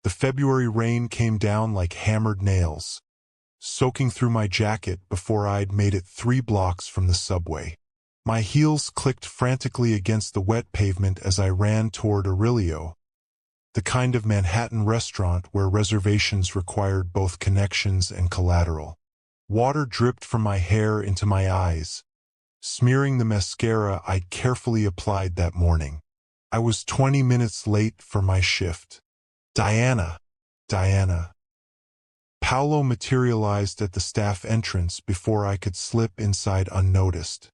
The February rain came down like hammered nails, soaking through my jacket before I'd made it 3 blocks from the subway. My heels clicked frantically against the wet pavement as I ran toward Aurelio, the kind of Manhattan restaurant where reservations required both connections and collateral. Water dripped from my hair into my eyes, smearing the mascara I'd carefully applied that morning. I was 20 minutes late for my shift. Diana. Paolo materialized at the staff entrance before I could slip inside unnoticed.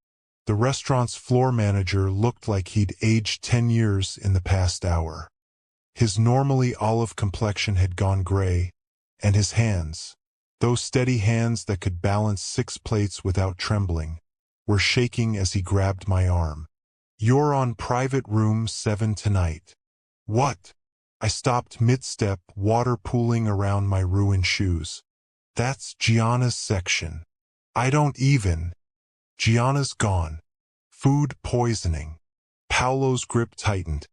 The restaurant's floor manager looked like he'd aged 10 years in the past hour. His normally olive complexion had gone gray, and his hands, those steady hands that could balance 6 plates without trembling, were shaking as he grabbed my arm. "You're on private room 7 tonight." "What?" I stopped mid-step, water pooling around my ruined shoes. "That's Gianna's section." "I don't even." "Gianna's gone. Food poisoning." Paolo's grip tightened,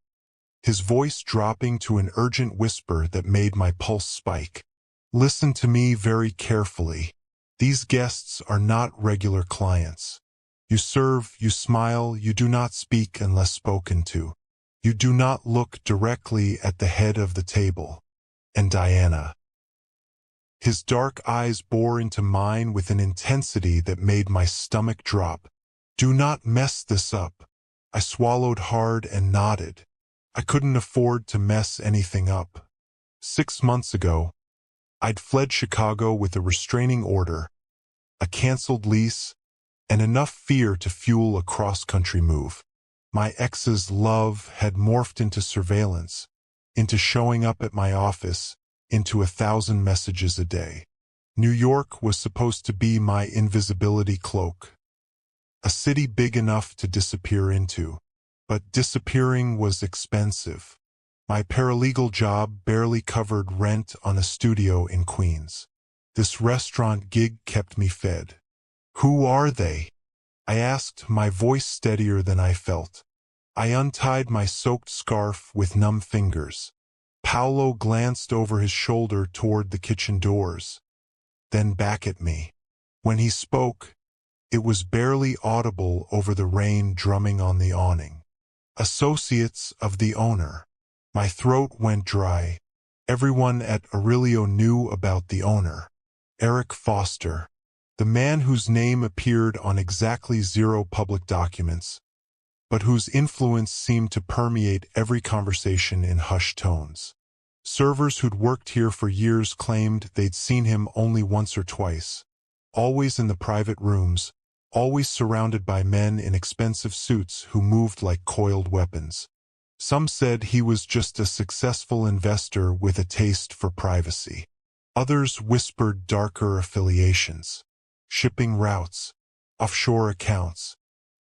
his voice dropping to an urgent whisper that made my pulse spike. "Listen to me very carefully. These guests are not regular clients. You serve, you smile, you do not speak unless spoken to. You do not look directly at the head of the table." And Diana. His dark eyes bore into mine with an intensity that made my stomach drop. "Do not mess this up." I swallowed hard and nodded. I couldn't afford to mess anything up. 6 months ago, I'd fled Chicago with a restraining order, a canceled lease, and enough fear to fuel a cross-country move. My ex's love had morphed into surveillance, into showing up at my office, into 1,000 messages a day. New York was supposed to be my invisibility cloak, a city big enough to disappear into. But disappearing was expensive. My paralegal job barely covered rent on a studio in Queens. This restaurant gig kept me fed. "Who are they?" I asked, my voice steadier than I felt. I untied my soaked scarf with numb fingers. Paolo glanced over his shoulder toward the kitchen doors, then back at me. When he spoke, it was barely audible over the rain drumming on the awning. "Associates of the owner." My throat went dry. Everyone at Aurelio knew about the owner. Eric Foster, the man whose name appeared on exactly 0 public documents, but whose influence seemed to permeate every conversation in hushed tones. Servers who'd worked here for years claimed they'd seen him only once or twice, always in the private rooms, always surrounded by men in expensive suits who moved like coiled weapons. Some said he was just a successful investor with a taste for privacy. Others whispered darker affiliations, shipping routes, offshore accounts,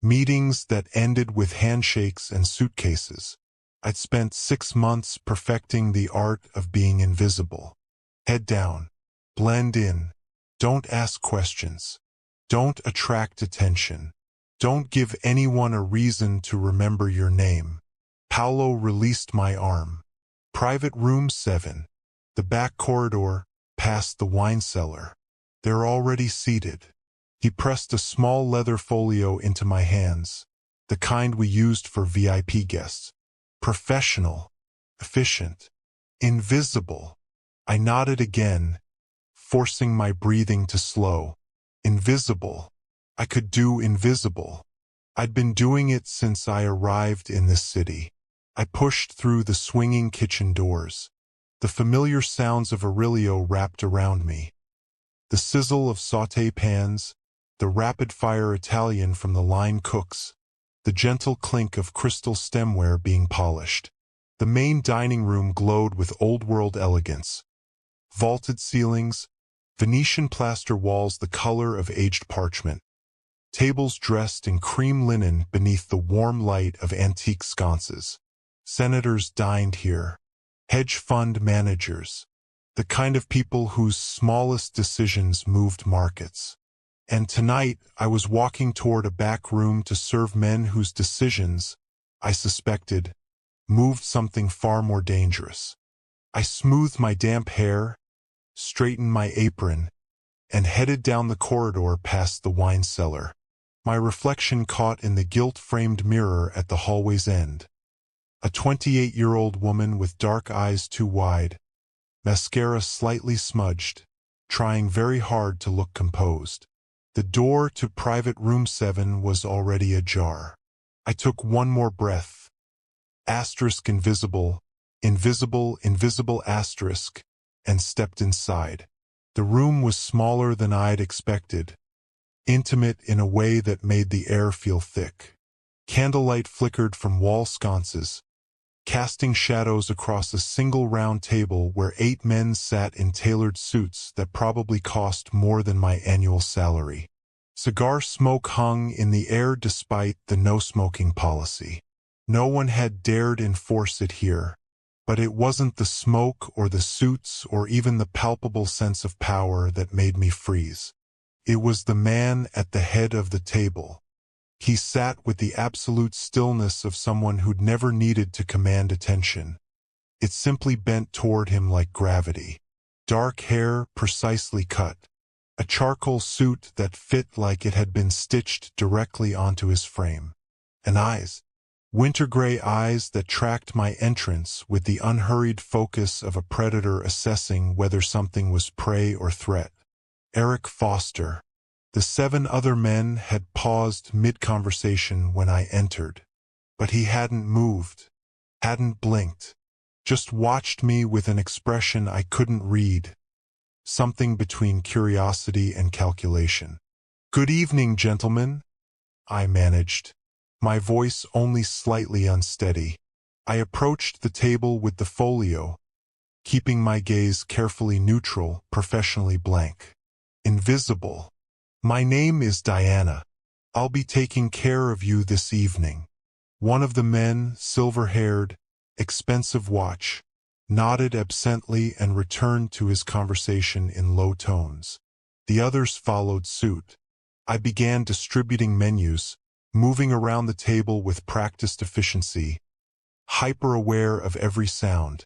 meetings that ended with handshakes and suitcases. I'd spent 6 months perfecting the art of being invisible. Head down, blend in, don't ask questions. Don't attract attention. Don't give anyone a reason to remember your name. Paolo released my arm. Private room 7. The back corridor, past the wine cellar. They're already seated. He pressed a small leather folio into my hands, the kind we used for VIP guests. Professional, efficient, invisible. I nodded again, forcing my breathing to slow. Invisible. I could do invisible. I'd been doing it since I arrived in this city. I pushed through the swinging kitchen doors. The familiar sounds of Aurelio wrapped around me. The sizzle of sauté pans, the rapid-fire Italian from the line cooks, the gentle clink of crystal stemware being polished. The main dining room glowed with old-world elegance. Vaulted ceilings, Venetian plaster walls the color of aged parchment. Tables dressed in cream linen beneath the warm light of antique sconces. Senators dined here. Hedge fund managers. The kind of people whose smallest decisions moved markets. And tonight I was walking toward a back room to serve men whose decisions, I suspected, moved something far more dangerous. I smoothed my damp hair, straightened my apron, and headed down the corridor past the wine cellar. My reflection caught in the gilt-framed mirror at the hallway's end. A 28-year-old woman with dark eyes too wide, mascara slightly smudged, trying very hard to look composed. The door to private room 7 was already ajar. I took one more breath. Asterisk invisible, invisible, invisible asterisk, and stepped inside. The room was smaller than I'd expected, intimate in a way that made the air feel thick. Candlelight flickered from wall sconces, casting shadows across a single round table where 8 men sat in tailored suits that probably cost more than my annual salary. Cigar smoke hung in the air despite the no-smoking policy. No one had dared enforce it here, but it wasn't the smoke or the suits or even the palpable sense of power that made me freeze. It was the man at the head of the table. He sat with the absolute stillness of someone who'd never needed to command attention. It simply bent toward him like gravity. Dark hair precisely cut. A charcoal suit that fit like it had been stitched directly onto his frame. And eyes. Winter-gray eyes that tracked my entrance with the unhurried focus of a predator assessing whether something was prey or threat. Eric Foster. The 7 other men had paused mid-conversation when I entered. But he hadn't moved, hadn't blinked, just watched me with an expression I couldn't read, something between curiosity and calculation. "Good evening, gentlemen," I managed, my voice only slightly unsteady. I approached the table with the folio, keeping my gaze carefully neutral, professionally blank. Invisible. "My name is Diana. I'll be taking care of you this evening." One of the men, silver-haired, expensive watch, nodded absently and returned to his conversation in low tones. The others followed suit. I began distributing menus, moving around the table with practiced efficiency, hyper-aware of every sound.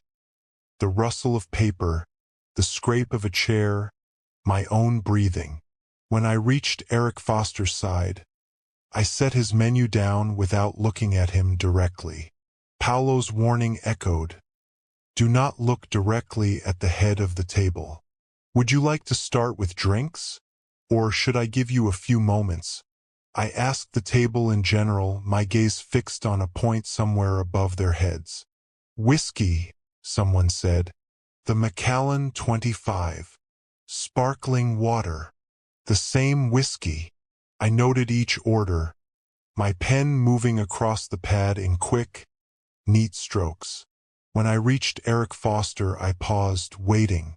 The rustle of paper, the scrape of a chair, my own breathing. When I reached Eric Foster's side, I set his menu down without looking at him directly. Paolo's warning echoed. Do not look directly at the head of the table. Would you like to start with drinks? Or should I give you a few moments? I asked the table in general, my gaze fixed on a point somewhere above their heads. Whiskey, someone said. The Macallan 25. Sparkling water. The same whiskey. I noted each order, my pen moving across the pad in quick, neat strokes. When I reached Eric Foster, I paused, waiting.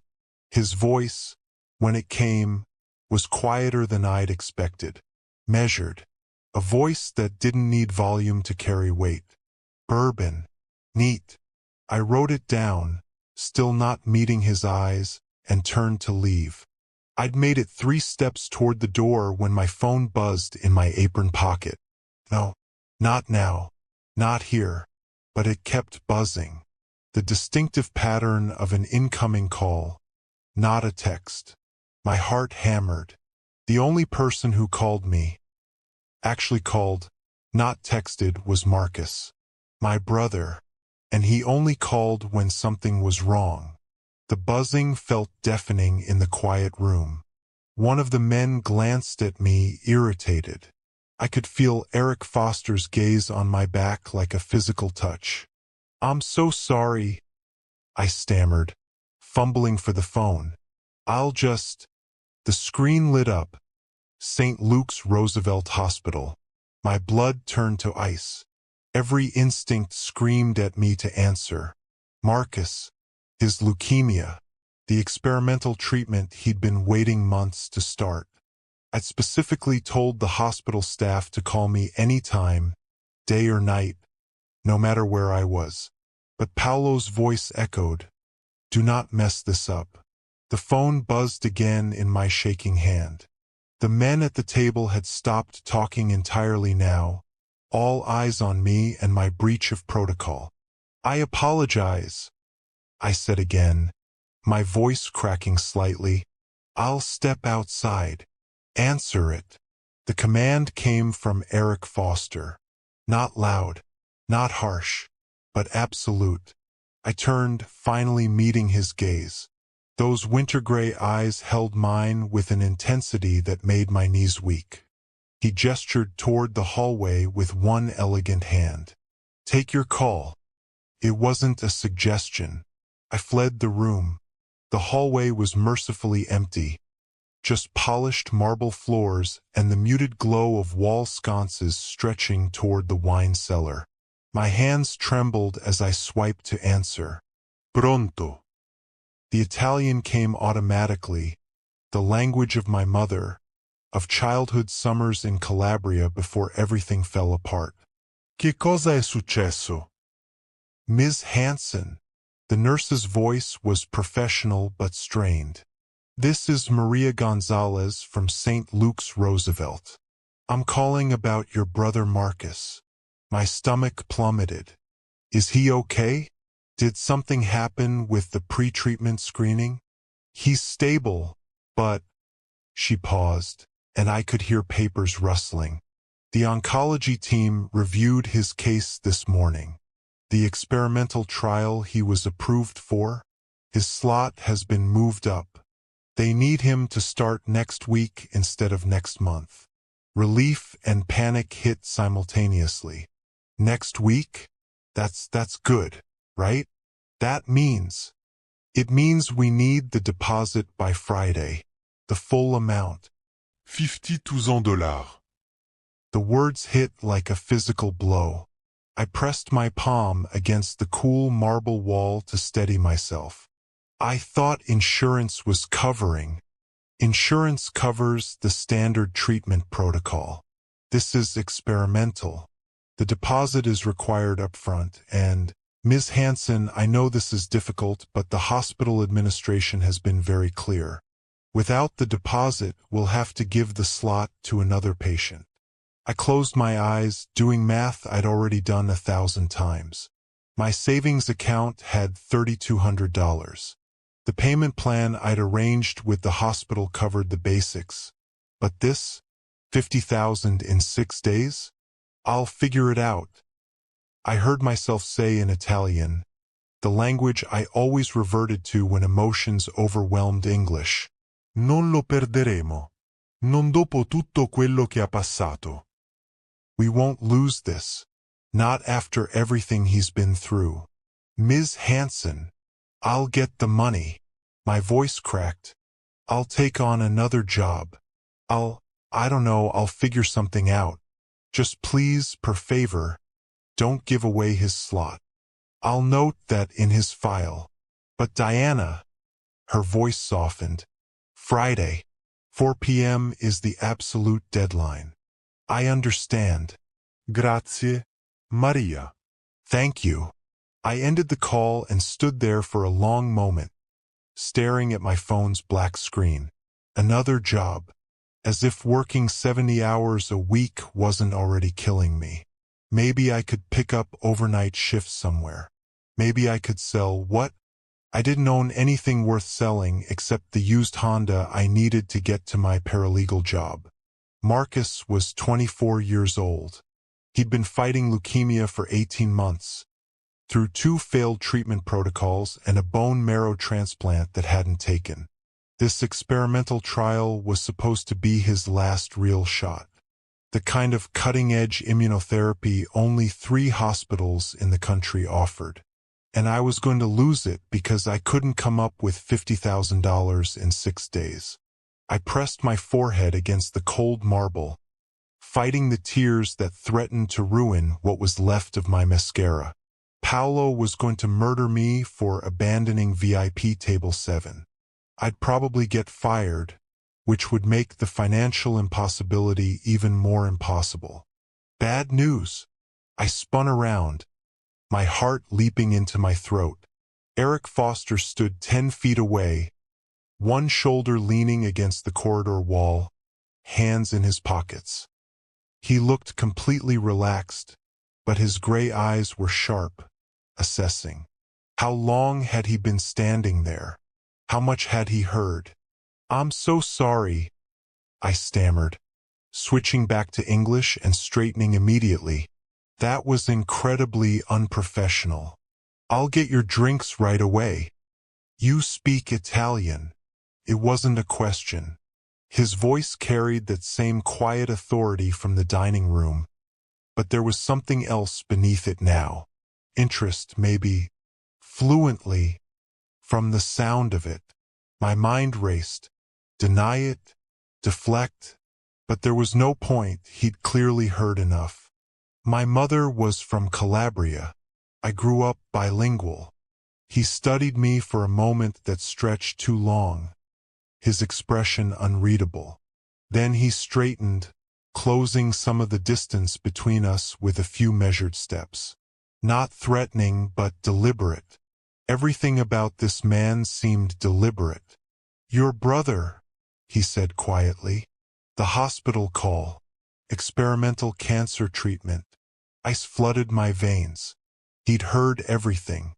His voice, when it came, was quieter than I'd expected. Measured. A voice that didn't need volume to carry weight. Bourbon. Neat. I wrote it down, still not meeting his eyes, and turned to leave. I'd made it 3 steps toward the door when my phone buzzed in my apron pocket. No, not now, not here, but it kept buzzing. The distinctive pattern of an incoming call, not a text. My heart hammered. The only person who called me, actually called, not texted, was Marcus, my brother, and he only called when something was wrong. The buzzing felt deafening in the quiet room. One of the men glanced at me, irritated. I could feel Eric Foster's gaze on my back like a physical touch. "I'm so sorry," I stammered, fumbling for the phone. The screen lit up. St. Luke's Roosevelt Hospital. My blood turned to ice. Every instinct screamed at me to answer. Marcus. His leukemia. The experimental treatment he'd been waiting months to start. I'd specifically told the hospital staff to call me anytime, day or night, no matter where I was. But Paolo's voice echoed, "Do not mess this up." The phone buzzed again in my shaking hand. The men at the table had stopped talking entirely now, all eyes on me and my breach of protocol. "I apologize," I said again, my voice cracking slightly. I'll step outside. Answer it. The command came from Eric Foster. Not loud, not harsh, but absolute. I turned, finally meeting his gaze. Those winter-gray eyes held mine with an intensity that made my knees weak. He gestured toward the hallway with one elegant hand. Take your call. It wasn't a suggestion. I fled the room. The hallway was mercifully empty. Just polished marble floors and the muted glow of wall sconces stretching toward the wine cellar. My hands trembled as I swiped to answer. Pronto. The Italian came automatically, the language of my mother, of childhood summers in Calabria before everything fell apart. Che cosa è successo? Ms. Hansen. The nurse's voice was professional but strained. This is Maria Gonzalez from St. Luke's Roosevelt. I'm calling about your brother Marcus. My stomach plummeted. Is he okay? Did something happen with the pre-treatment screening? He's stable, but... She paused, and I could hear papers rustling. The oncology team reviewed his case this morning. The experimental trial he was approved for, his slot has been moved up. They need him to start next week instead of next month. Relief and panic hit simultaneously. Next week? That's good, right? It means we need the deposit by Friday. The full amount. $52,000. The words hit like a physical blow. I pressed my palm against the cool marble wall to steady myself. I thought insurance was covering. Insurance covers the standard treatment protocol. This is experimental. The deposit is required upfront, and, Ms. Hansen, I know this is difficult, but the hospital administration has been very clear. Without the deposit, we'll have to give the slot to another patient. I closed my eyes, doing math I'd already done 1,000 times. My savings account had $3,200. The payment plan I'd arranged with the hospital covered the basics. But this? $50,000 in 6 days? I'll figure it out. I heard myself say in Italian, the language I always reverted to when emotions overwhelmed English. Non lo perderemo. Non dopo tutto quello che ha passato. We won't lose this. Not after everything he's been through. Ms. Hansen. I'll get the money. My voice cracked. I'll take on another job. I don't know, I'll figure something out. Just please, per favor, don't give away his slot. I'll note that in his file. But Diana, her voice softened. Friday, 4 p.m. is the absolute deadline. I understand. Grazie, Maria. Thank you. I ended the call and stood there for a long moment, staring at my phone's black screen. Another job. As if working 70 hours a week wasn't already killing me. Maybe I could pick up overnight shifts somewhere. Maybe I could sell what? I didn't own anything worth selling except the used Honda I needed to get to my paralegal job. Marcus was 24 years old. He'd been fighting leukemia for 18 months. Through 2 failed treatment protocols and a bone marrow transplant that hadn't taken. This experimental trial was supposed to be his last real shot. The kind of cutting-edge immunotherapy only 3 hospitals in the country offered. And I was going to lose it because I couldn't come up with $50,000 in 6 days. I pressed my forehead against the cold marble, fighting the tears that threatened to ruin what was left of my mascara. Paolo was going to murder me for abandoning VIP Table 7. I'd probably get fired, which would make the financial impossibility even more impossible. Bad news. I spun around, my heart leaping into my throat. Eric Foster stood 10 feet away, one shoulder leaning against the corridor wall, hands in his pockets. He looked completely relaxed, but his gray eyes were sharp, assessing. How long had he been standing there? How much had he heard? "I'm so sorry," I stammered, switching back to English and straightening immediately. That was incredibly unprofessional. "I'll get your drinks right away." "You speak Italian." It wasn't a question. His voice carried that same quiet authority from the dining room, but there was something else beneath it now. Interest, maybe. Fluently, from the sound of it. My mind raced. Deny it? Deflect? But there was no point, he'd clearly heard enough. "My mother was from Calabria. I grew up bilingual." He studied me for a moment that stretched too long, his expression unreadable. Then he straightened, closing some of the distance between us with a few measured steps. Not threatening, but deliberate. Everything about this man seemed deliberate. "Your brother," he said quietly. "The hospital call. Experimental cancer treatment." Ice flooded my veins. He'd heard everything.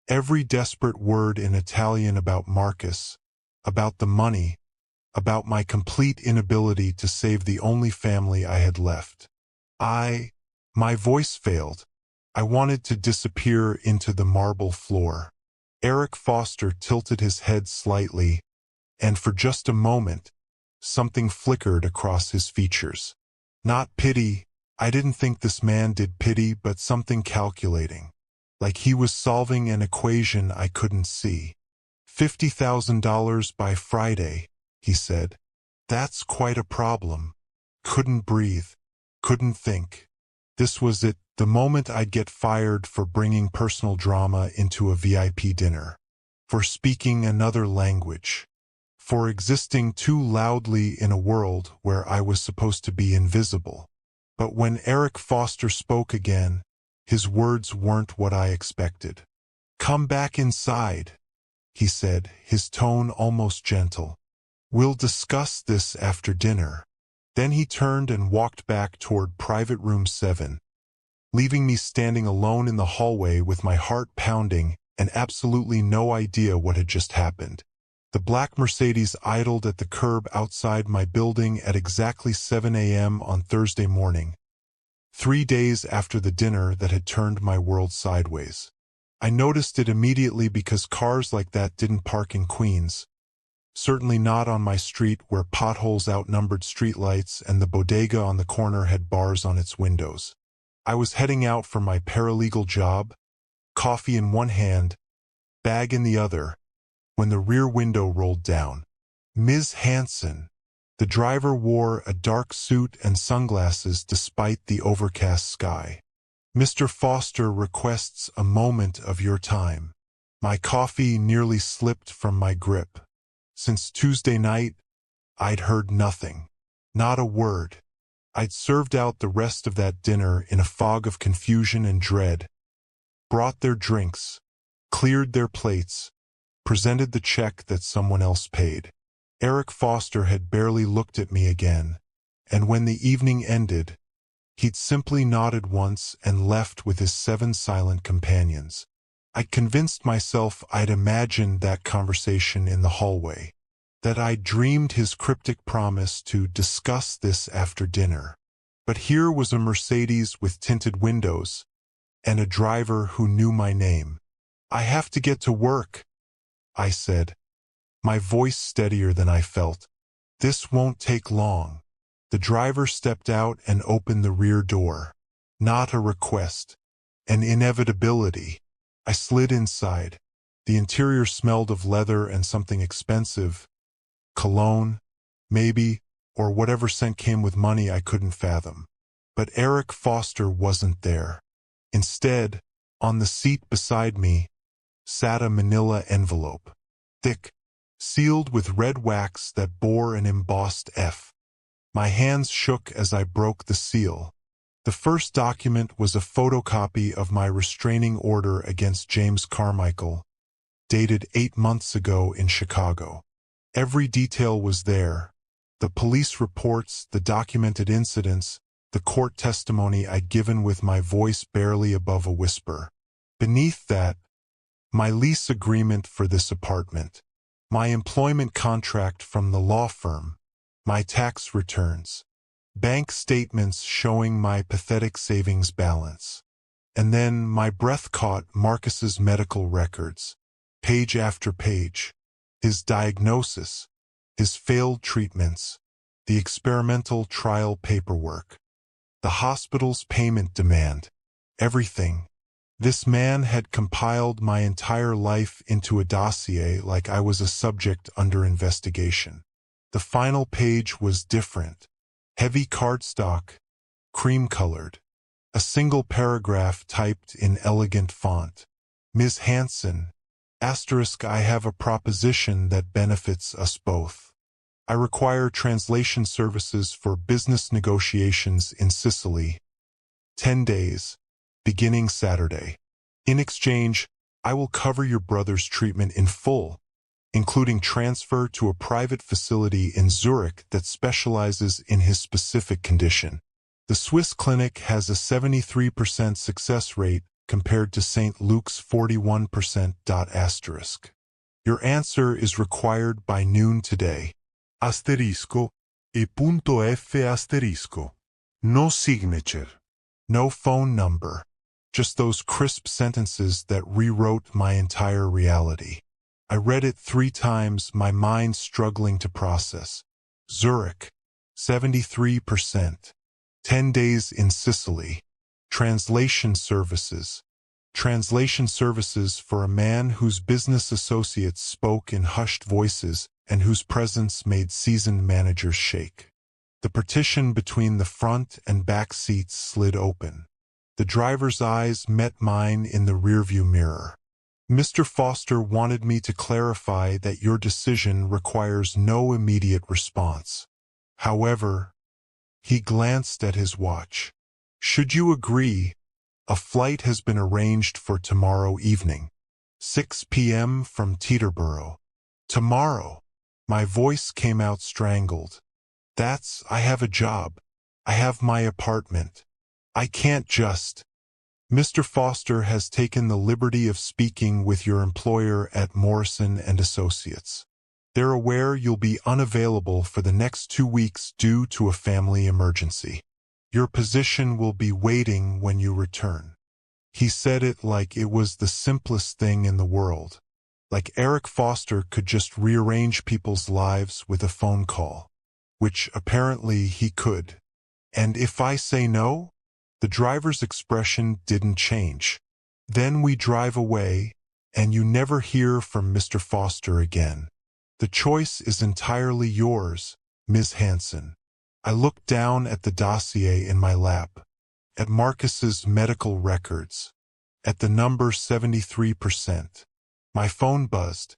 Every desperate word in Italian about Marcus, about the money, about my complete inability to save the only family I had left. My voice failed. I wanted to disappear into the marble floor. Eric Foster tilted his head slightly, and for just a moment, something flickered across his features. Not pity. I didn't think this man did pity, but something calculating. Like he was solving an equation I couldn't see. $50,000 by Friday, he said. That's quite a problem. Couldn't breathe. Couldn't think. This was it, the moment I'd get fired for bringing personal drama into a VIP dinner. For speaking another language. For existing too loudly in a world where I was supposed to be invisible. But when Eric Foster spoke again, his words weren't what I expected. "Come back inside," he said, his tone almost gentle. "We'll discuss this after dinner." Then he turned and walked back toward Private Room 7, leaving me standing alone in the hallway with my heart pounding and absolutely no idea what had just happened. The black Mercedes idled at the curb outside my building at exactly 7 a.m. on Thursday morning, 3 days after the dinner that had turned my world sideways. I noticed it immediately because cars like that didn't park in Queens. Certainly not on my street where potholes outnumbered streetlights and the bodega on the corner had bars on its windows. I was heading out for my paralegal job, coffee in one hand, bag in the other, when the rear window rolled down. Ms. Hanson. The driver wore a dark suit and sunglasses despite the overcast sky. "Mr. Foster requests a moment of your time." My coffee nearly slipped from my grip. Since Tuesday night, I'd heard nothing. Not a word. I'd served out the rest of that dinner in a fog of confusion and dread. Brought their drinks, cleared their plates, presented the check that someone else paid. Eric Foster had barely looked at me again, and when the evening ended, he'd simply nodded once and left with his 7 silent companions. I'd convinced myself I'd imagined that conversation in the hallway, that I'd dreamed his cryptic promise to discuss this after dinner. But here was a Mercedes with tinted windows, and a driver who knew my name. "I have to get to work," I said, my voice steadier than I felt. "This won't take long." The driver stepped out and opened the rear door. Not a request. An inevitability. I slid inside. The interior smelled of leather and something expensive. Cologne, maybe, or whatever scent came with money I couldn't fathom. But Eric Foster wasn't there. Instead, on the seat beside me, sat a manila envelope. Thick, sealed with red wax that bore an embossed F. My hands shook as I broke the seal. The first document was a photocopy of my restraining order against James Carmichael, dated 8 months ago in Chicago. Every detail was there. The police reports, the documented incidents, the court testimony I'd given with my voice barely above a whisper. Beneath that, my lease agreement for this apartment, my employment contract from the law firm, my tax returns, bank statements showing my pathetic savings balance. And then my breath caught Marcus's medical records, page after page, his diagnosis, his failed treatments, the experimental trial paperwork, the hospital's payment demand, everything. This man had compiled my entire life into a dossier like I was a subject under investigation. The final page was different. Heavy cardstock, cream-colored. A single paragraph typed in elegant font. Ms. Hansen, *, I have a proposition that benefits us both. I require translation services for business negotiations in Sicily. 10 days, beginning Saturday. In exchange, I will cover your brother's treatment in full, including transfer to a private facility in Zurich that specializes in his specific condition. The Swiss clinic has a 73% success rate compared to St. Luke's 41%. Your answer is required by noon today. Asterisco, e.f*. No signature. No phone number. Just those crisp sentences that rewrote my entire reality. I read it 3 times, my mind struggling to process. Zurich, 73%. 10 days in Sicily. Translation services. Translation services for a man whose business associates spoke in hushed voices and whose presence made seasoned managers shake. The partition between the front and back seats slid open. The driver's eyes met mine in the rearview mirror. Mr. Foster wanted me to clarify that your decision requires no immediate response. However, he glanced at his watch. Should you agree, a flight has been arranged for tomorrow evening. 6 p.m. from Teterboro. Tomorrow. My voice came out strangled. I have a job. I have my apartment. I can't just. Mr. Foster has taken the liberty of speaking with your employer at Morrison & Associates. They're aware you'll be unavailable for the next 2 weeks due to a family emergency. Your position will be waiting when you return. He said it like it was the simplest thing in the world. Like Eric Foster could just rearrange people's lives with a phone call. Which apparently he could. And if I say no? The driver's expression didn't change. Then we drive away, and you never hear from Mr. Foster again. The choice is entirely yours, Ms. Hansen. I looked down at the dossier in my lap, at Marcus's medical records, at the number 73%. My phone buzzed.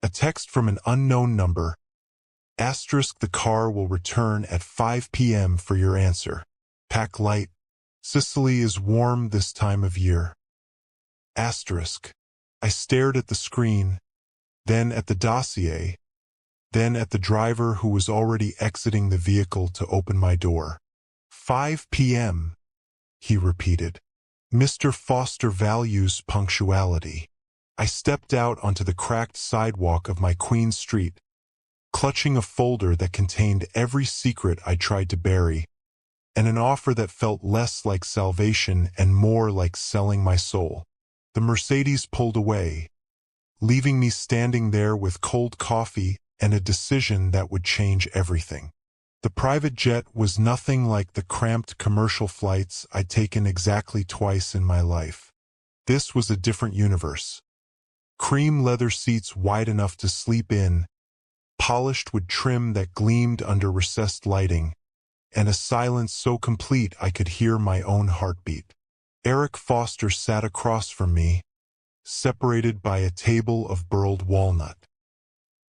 A text from an unknown number. * The car will return at 5 p.m. for your answer. Pack light. Sicily is warm this time of year. *. I stared at the screen, then at the dossier, then at the driver who was already exiting the vehicle to open my door. 5 p.m., he repeated. Mr. Foster values punctuality. I stepped out onto the cracked sidewalk of my Queen Street, clutching a folder that contained every secret I tried to bury, and an offer that felt less like salvation and more like selling my soul. The Mercedes pulled away, leaving me standing there with cold coffee and a decision that would change everything. The private jet was nothing like the cramped commercial flights I'd taken exactly twice in my life. This was a different universe. Cream leather seats wide enough to sleep in, polished with trim that gleamed under recessed lighting, and a silence so complete I could hear my own heartbeat. Eric Foster sat across from me, separated by a table of burled walnut.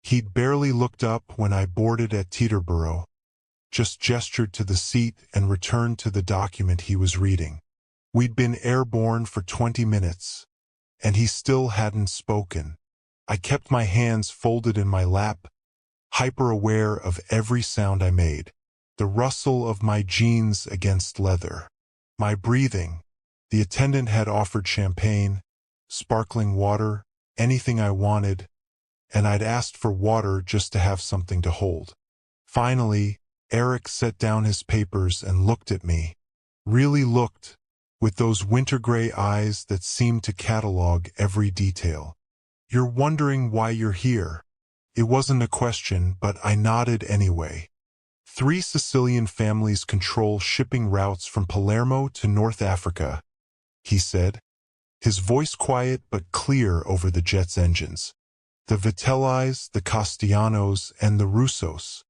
He'd barely looked up when I boarded at Teterboro, just gestured to the seat and returned to the document he was reading. We'd been airborne for 20 minutes, and he still hadn't spoken. I kept my hands folded in my lap, hyper-aware of every sound I made. The rustle of my jeans against leather. My breathing. The attendant had offered champagne, sparkling water, anything I wanted, and I'd asked for water just to have something to hold. Finally, Eric set down his papers and looked at me. Really looked, with those winter-gray eyes that seemed to catalog every detail. "You're wondering why you're here." It wasn't a question, but I nodded anyway. 3 Sicilian families control shipping routes from Palermo to North Africa, he said, his voice quiet but clear over the jet's engines. The Vitellis, the Castellanos, and the Russos.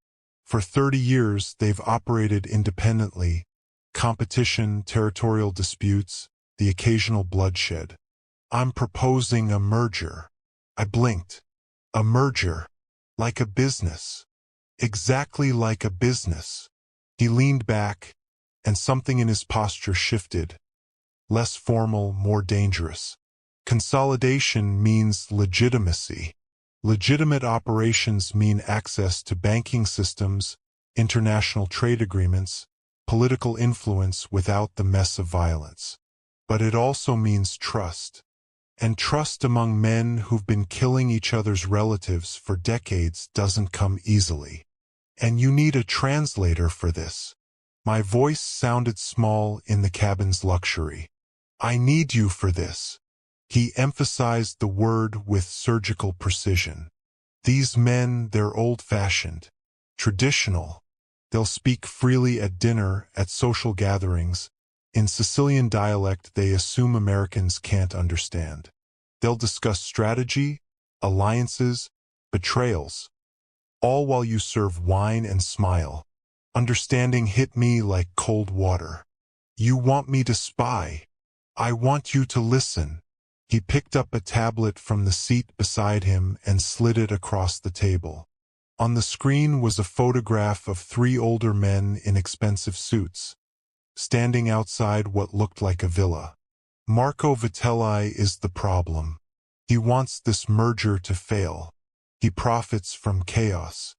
For 30 years, they've operated independently. Competition, territorial disputes, the occasional bloodshed. "I'm proposing a merger." I blinked. "A merger? Like a business?" "Exactly like a business." He leaned back, and something in his posture shifted. Less formal, more dangerous. "Consolidation means legitimacy. Legitimate operations mean access to banking systems, international trade agreements, political influence without the mess of violence. But it also means trust. And trust among men who've been killing each other's relatives for decades doesn't come easily. And you need a translator for this." My voice sounded small in the cabin's luxury. "I need you for this." He emphasized the word with surgical precision. "These men, they're old-fashioned, traditional. They'll speak freely at dinner, at social gatherings. In Sicilian dialect they assume Americans can't understand. They'll discuss strategy, alliances, betrayals, all while you serve wine and smile." Understanding hit me like cold water. "You want me to spy. I want you to listen." He picked up a tablet from the seat beside him and slid it across the table. On the screen was a photograph of 3 older men in expensive suits, standing outside what looked like a villa. "Marco Vitelli is the problem. He wants this merger to fail. He profits from chaos.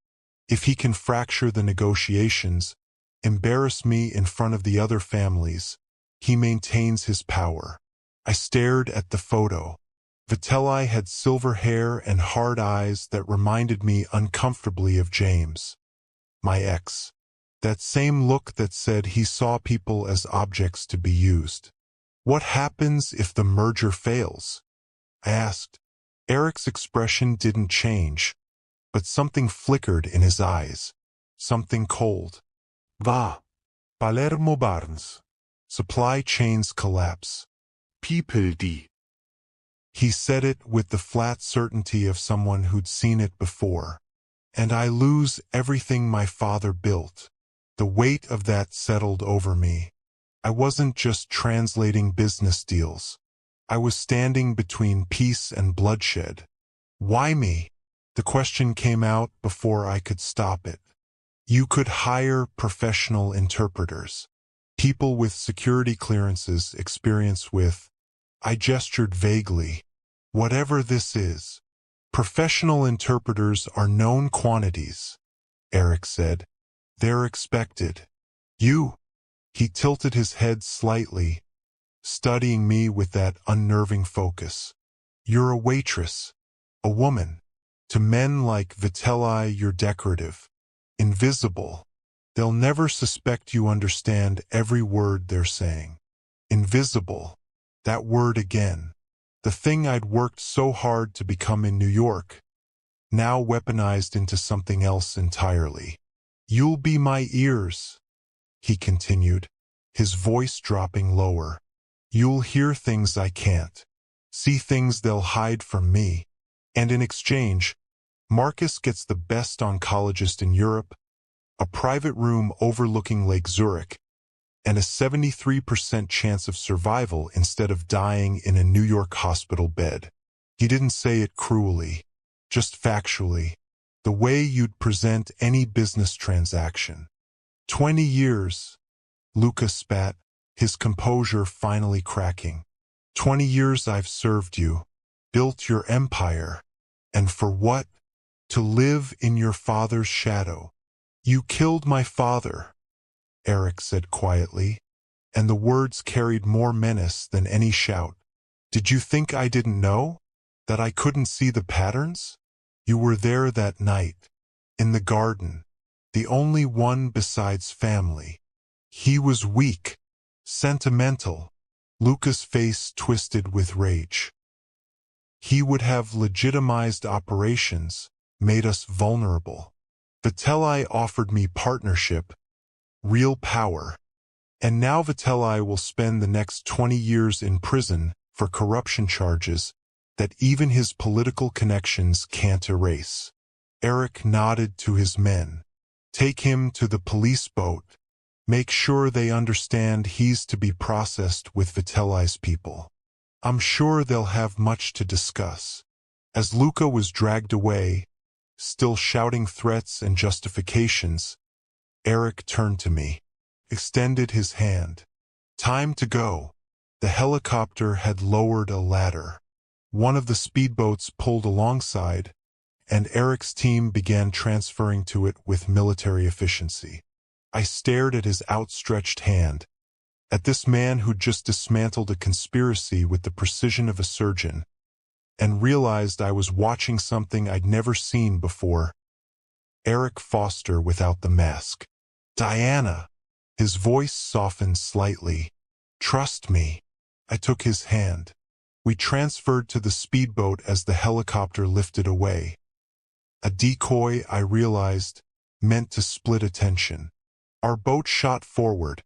If he can fracture the negotiations, embarrass me in front of the other families, he maintains his power." I stared at the photo. Vitelli had silver hair and hard eyes that reminded me uncomfortably of James, my ex. That same look that said he saw people as objects to be used. "What happens if the merger fails?" I asked. Eric's expression didn't change, but something flickered in his eyes. Something cold. Va. Palermo Barnes. Supply chains collapse. People die. He said it with the flat certainty of someone who'd seen it before. "And I lose everything my father built." The weight of that settled over me. I wasn't just translating business deals. I was standing between peace and bloodshed. "Why me?" The question came out before I could stop it. "You could hire professional interpreters. People with security clearances, experience with—" I gestured vaguely. "Whatever this is." "Professional interpreters are known quantities," Eric said. "They're expected. You—" He tilted his head slightly, studying me with that unnerving focus. "You're a waitress. A woman. To men like Vitelli, you're decorative. Invisible. They'll never suspect you understand every word they're saying." Invisible. That word again. The thing I'd worked so hard to become in New York, now weaponized into something else entirely. "You'll be my ears," he continued, his voice dropping lower. "You'll hear things I can't. See things they'll hide from me. And in exchange, Marcus gets the best oncologist in Europe, a private room overlooking Lake Zurich, and a 73% chance of survival instead of dying in a New York hospital bed." He didn't say it cruelly, just factually, the way you'd present any business transaction. 20 years, Lucas spat, his composure finally cracking. 20 years I've served you, built your empire. And for what? To live in your father's shadow. "You killed my father," Eric said quietly, and the words carried more menace than any shout. "Did you think I didn't know? That I couldn't see the patterns? You were there that night, in the garden, the only one besides family. He was weak, sentimental. Luca's face twisted with rage. He would have legitimized operations, made us vulnerable. Vitelli offered me partnership, real power, and now Vitelli will spend the next 20 years in prison for corruption charges that even his political connections can't erase. Eric nodded to his men. Take him to the police boat. Make sure they understand he's to be processed with Vitelli's people. I'm sure they'll have much to discuss. As Luca was dragged away, still shouting threats and justifications, Eric turned to me, extended his hand. Time to go. The helicopter had lowered a ladder. One of the speedboats pulled alongside, and Eric's team began transferring to it with military efficiency. I stared at his outstretched hand, at this man who'd just dismantled a conspiracy with the precision of a surgeon, and realized I was watching something I'd never seen before. Eric Foster without the mask. Diana. His voice softened slightly. Trust me. I took his hand. We transferred to the speedboat as the helicopter lifted away. A decoy, I realized, meant to split attention. Our boat shot forward,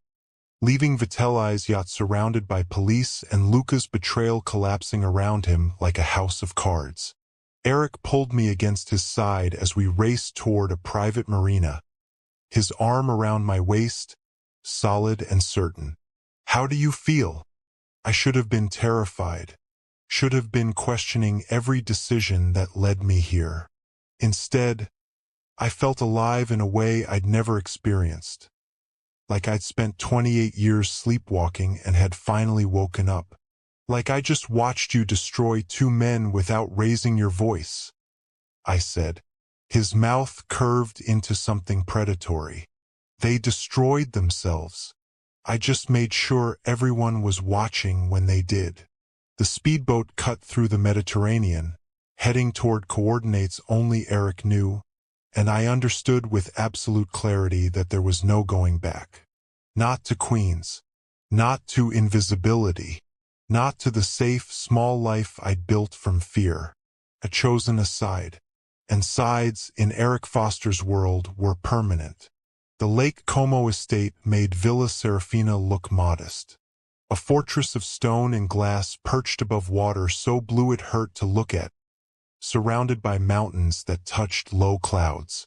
leaving Vitelli's yacht surrounded by police and Luca's betrayal collapsing around him like a house of cards. Eric pulled me against his side as we raced toward a private marina, his arm around my waist, solid and certain. How do you feel? I should have been terrified, should have been questioning every decision that led me here. Instead, I felt alive in a way I'd never experienced. Like I'd spent 28 years sleepwalking and had finally woken up. Like I just watched you destroy two men without raising your voice. I said. His mouth curved into something predatory. They destroyed themselves. I just made sure everyone was watching when they did. The speedboat cut through the Mediterranean, heading toward coordinates only Eric knew, and I understood with absolute clarity that there was no going back. Not to Queens. Not to invisibility. Not to the safe, small life I'd built from fear. A chosen aside. And sides in Eric Foster's world were permanent. The Lake Como estate made Villa Serafina look modest. A fortress of stone and glass perched above water so blue it hurt to look at, surrounded by mountains that touched low clouds.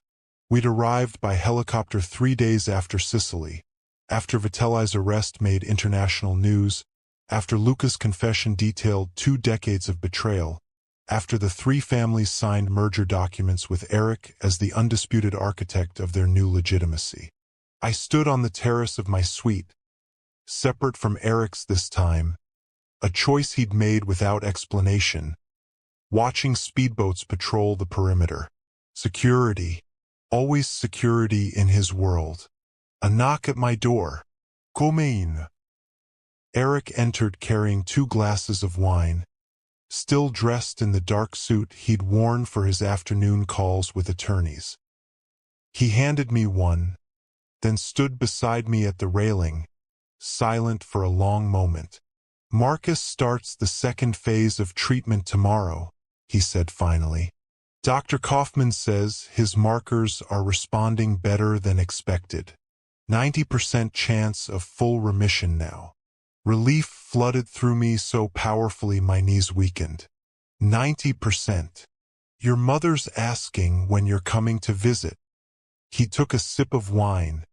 We'd arrived by helicopter 3 days after Sicily, after Vitelli's arrest made international news, after Luca's confession detailed 2 decades of betrayal, after the 3 families signed merger documents with Eric as the undisputed architect of their new legitimacy. I stood on the terrace of my suite, separate from Eric's this time, a choice he'd made without explanation, watching speedboats patrol the perimeter. Security, always security in his world. A knock at my door. Come in. Eric entered carrying 2 glasses of wine, still dressed in the dark suit he'd worn for his afternoon calls with attorneys. He handed me one, then stood beside me at the railing, silent for a long moment. Marcus starts the 2nd phase of treatment tomorrow, he said finally. Dr. Kaufman says his markers are responding better than expected. 90% chance of full remission now. Relief flooded through me so powerfully my knees weakened. 90%. Your mother's asking when you're coming to visit. He took a sip of wine,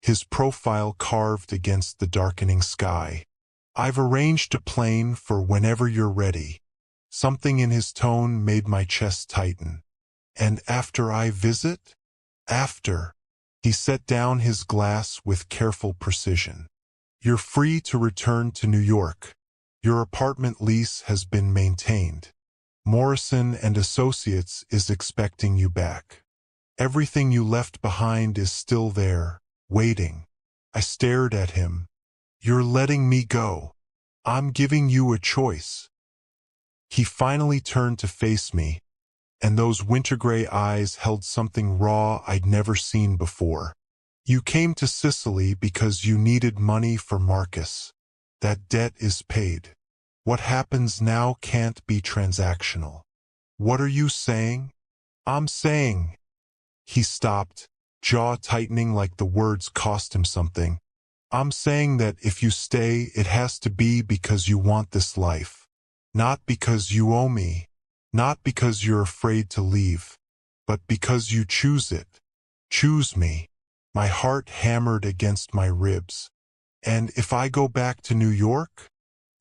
his profile carved against the darkening sky. I've arranged a plane for whenever you're ready. Something in his tone made my chest tighten. And after I visit? After. He set down his glass with careful precision. You're free to return to New York. Your apartment lease has been maintained. Morrison and Associates is expecting you back. Everything you left behind is still there, waiting. I stared at him. You're letting me go. I'm giving you a choice. He finally turned to face me, and those winter-gray eyes held something raw I'd never seen before. You came to Sicily because you needed money for Marcus. That debt is paid. What happens now can't be transactional. What are you saying? I'm saying. He stopped, jaw tightening like the words cost him something. I'm saying that if you stay, it has to be because you want this life. Not because you owe me. Not because you're afraid to leave. But because you choose it. Choose me. My heart hammered against my ribs. And if I go back to New York?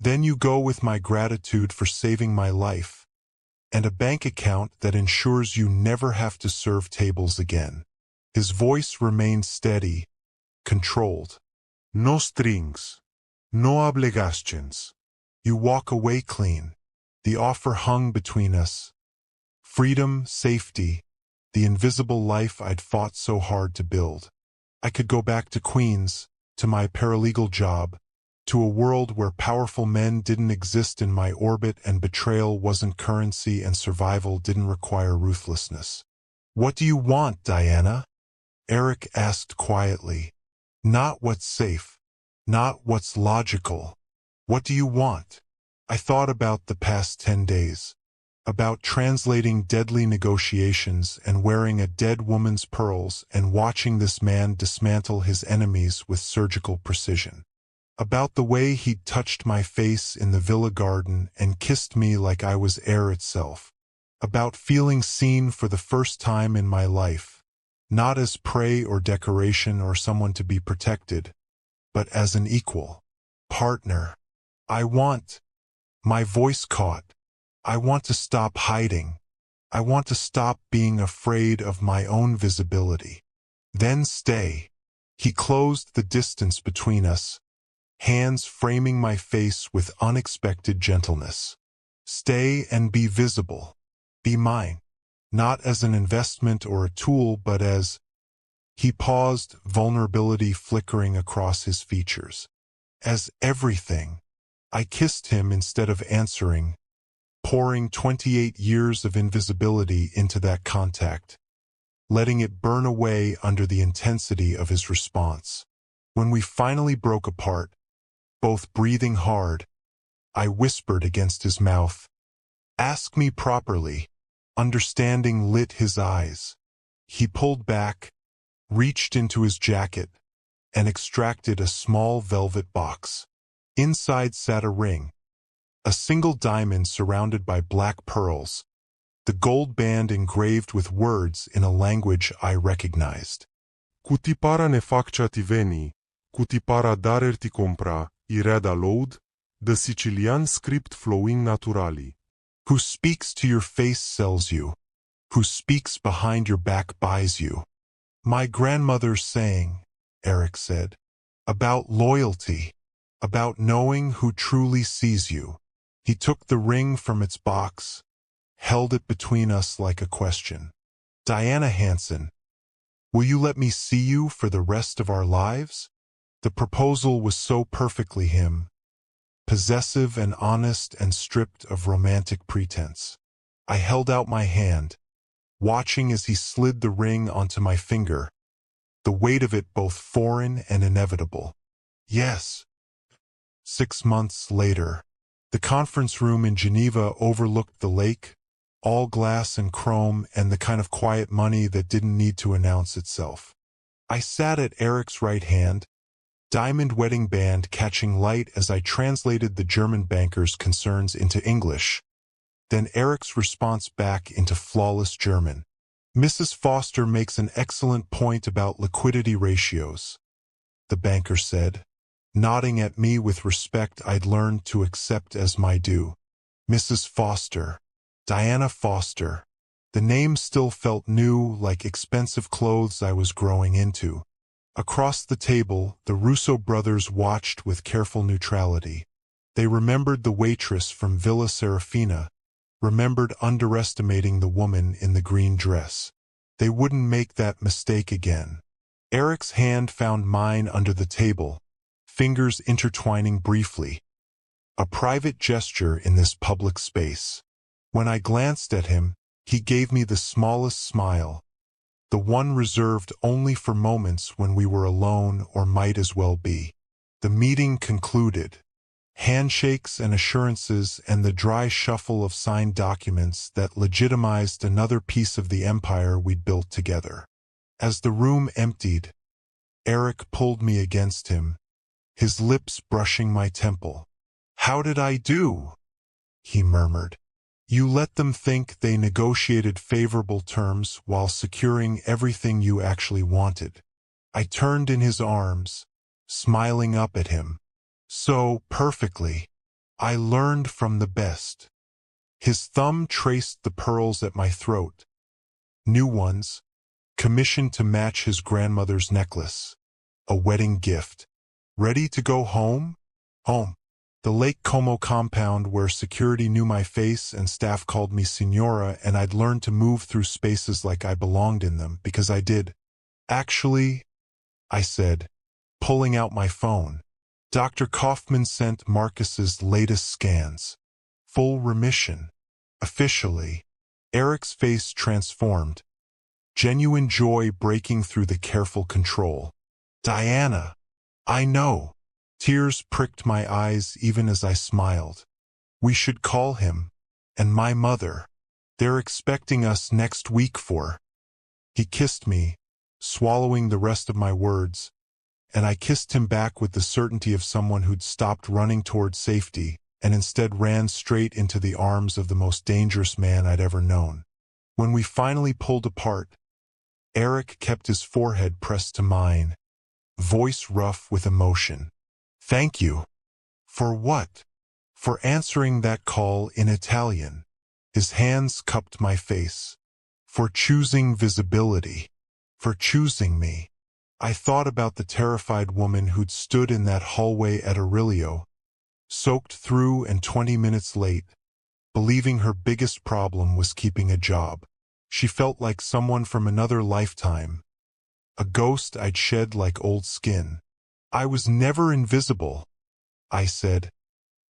Then you go with my gratitude for saving my life. And a bank account that ensures you never have to serve tables again. His voice remained steady, controlled. No strings. No obligations. You walk away clean. The offer hung between us. Freedom, safety, the invisible life I'd fought so hard to build. I could go back to Queens, to my paralegal job, to a world where powerful men didn't exist in my orbit and betrayal wasn't currency and survival didn't require ruthlessness. What do you want, Diana? Eric asked quietly. Not what's safe. Not what's logical. What do you want? I thought about the past 10 days. About translating deadly negotiations and wearing a dead woman's pearls and watching this man dismantle his enemies with surgical precision. About the way he'd touched my face in the villa garden and kissed me like I was air itself. About feeling seen for the first time in my life, not as prey or decoration or someone to be protected, but as an equal partner. I want. My voice caught. I want to stop hiding. I want to stop being afraid of my own visibility. Then stay. He closed the distance between us, hands framing my face with unexpected gentleness. Stay and be visible. Be mine. Not as an investment or a tool, but as... He paused, vulnerability flickering across his features. As everything. I kissed him instead of answering, pouring 28 years of invisibility into that contact, letting it burn away under the intensity of his response. When we finally broke apart, both breathing hard, I whispered against his mouth, "Ask me properly." Understanding lit his eyes. He pulled back, reached into his jacket, and extracted a small velvet box. Inside sat a ring, a single diamond surrounded by black pearls, the gold band engraved with words in a language I recognized. Cutipara ne faccia ti veni, cutipara darer ti compra, ireda load, the Sicilian script flowing naturally. Who speaks to your face sells you. Who speaks behind your back buys you. My grandmother's saying, Eric said, about loyalty, about knowing who truly sees you. He took the ring from its box, held it between us like a question. Diana Hansen, will you let me see you for the rest of our lives? The proposal was so perfectly him, possessive and honest and stripped of romantic pretense. I held out my hand, watching as he slid the ring onto my finger, the weight of it both foreign and inevitable. Yes. 6 months later, the conference room in Geneva overlooked the lake, all glass and chrome and the kind of quiet money that didn't need to announce itself. I sat at Eric's right hand, diamond wedding band catching light as I translated the German banker's concerns into English, then Eric's response back into flawless German. Mrs. Foster makes an excellent point about liquidity ratios, the banker said, nodding at me with respect I'd learned to accept as my due. Mrs. Foster. Diana Foster. The name still felt new, like expensive clothes I was growing into. Across the table, the Russo brothers watched with careful neutrality. They remembered the waitress from Villa Serafina, remembered underestimating the woman in the green dress. They wouldn't make that mistake again. Eric's hand found mine under the table, fingers intertwining briefly. a private gesture in this public space. When I glanced at him, he gave me the smallest smile, the one reserved only for moments when we were alone or might as well be. The meeting concluded. Handshakes and assurances and the dry shuffle of signed documents that legitimized another piece of the empire we'd built together. As the room emptied, Eric pulled me against him, his lips brushing my temple. "How did I do?" he murmured. "You let them think they negotiated favorable terms while securing everything you actually wanted." I turned in his arms, smiling up at him. "So perfectly. I learned from the best." His thumb traced the pearls at my throat. New ones, commissioned to match his grandmother's necklace. A wedding gift. Ready to go home? Home. The Lake Como compound where security knew my face and staff called me Signora, and I'd learned to move through spaces like I belonged in them, because I did. "Actually," I said, pulling out my phone, "Dr. Kaufman sent Marcus's latest scans. Full remission. Officially." Eric's face transformed, genuine joy breaking through the careful control. "Diana, I know." Tears pricked my eyes even as I smiled. "We should call him. And my mother. They're expecting us next week for." He kissed me, swallowing the rest of my words, and I kissed him back with the certainty of someone who'd stopped running toward safety and instead ran straight into the arms of the most dangerous man I'd ever known. When we finally pulled apart, Eric kept his forehead pressed to mine, voice rough with emotion. "Thank you." "For what?" "For answering that call in Italian." His hands cupped my face. "For choosing visibility. For choosing me." I thought about the terrified woman who'd stood in that hallway at Aurelio, soaked through and 20 minutes late, believing her biggest problem was keeping a job. She felt like someone from another lifetime, a ghost I'd shed like old skin. "I was never invisible," I said,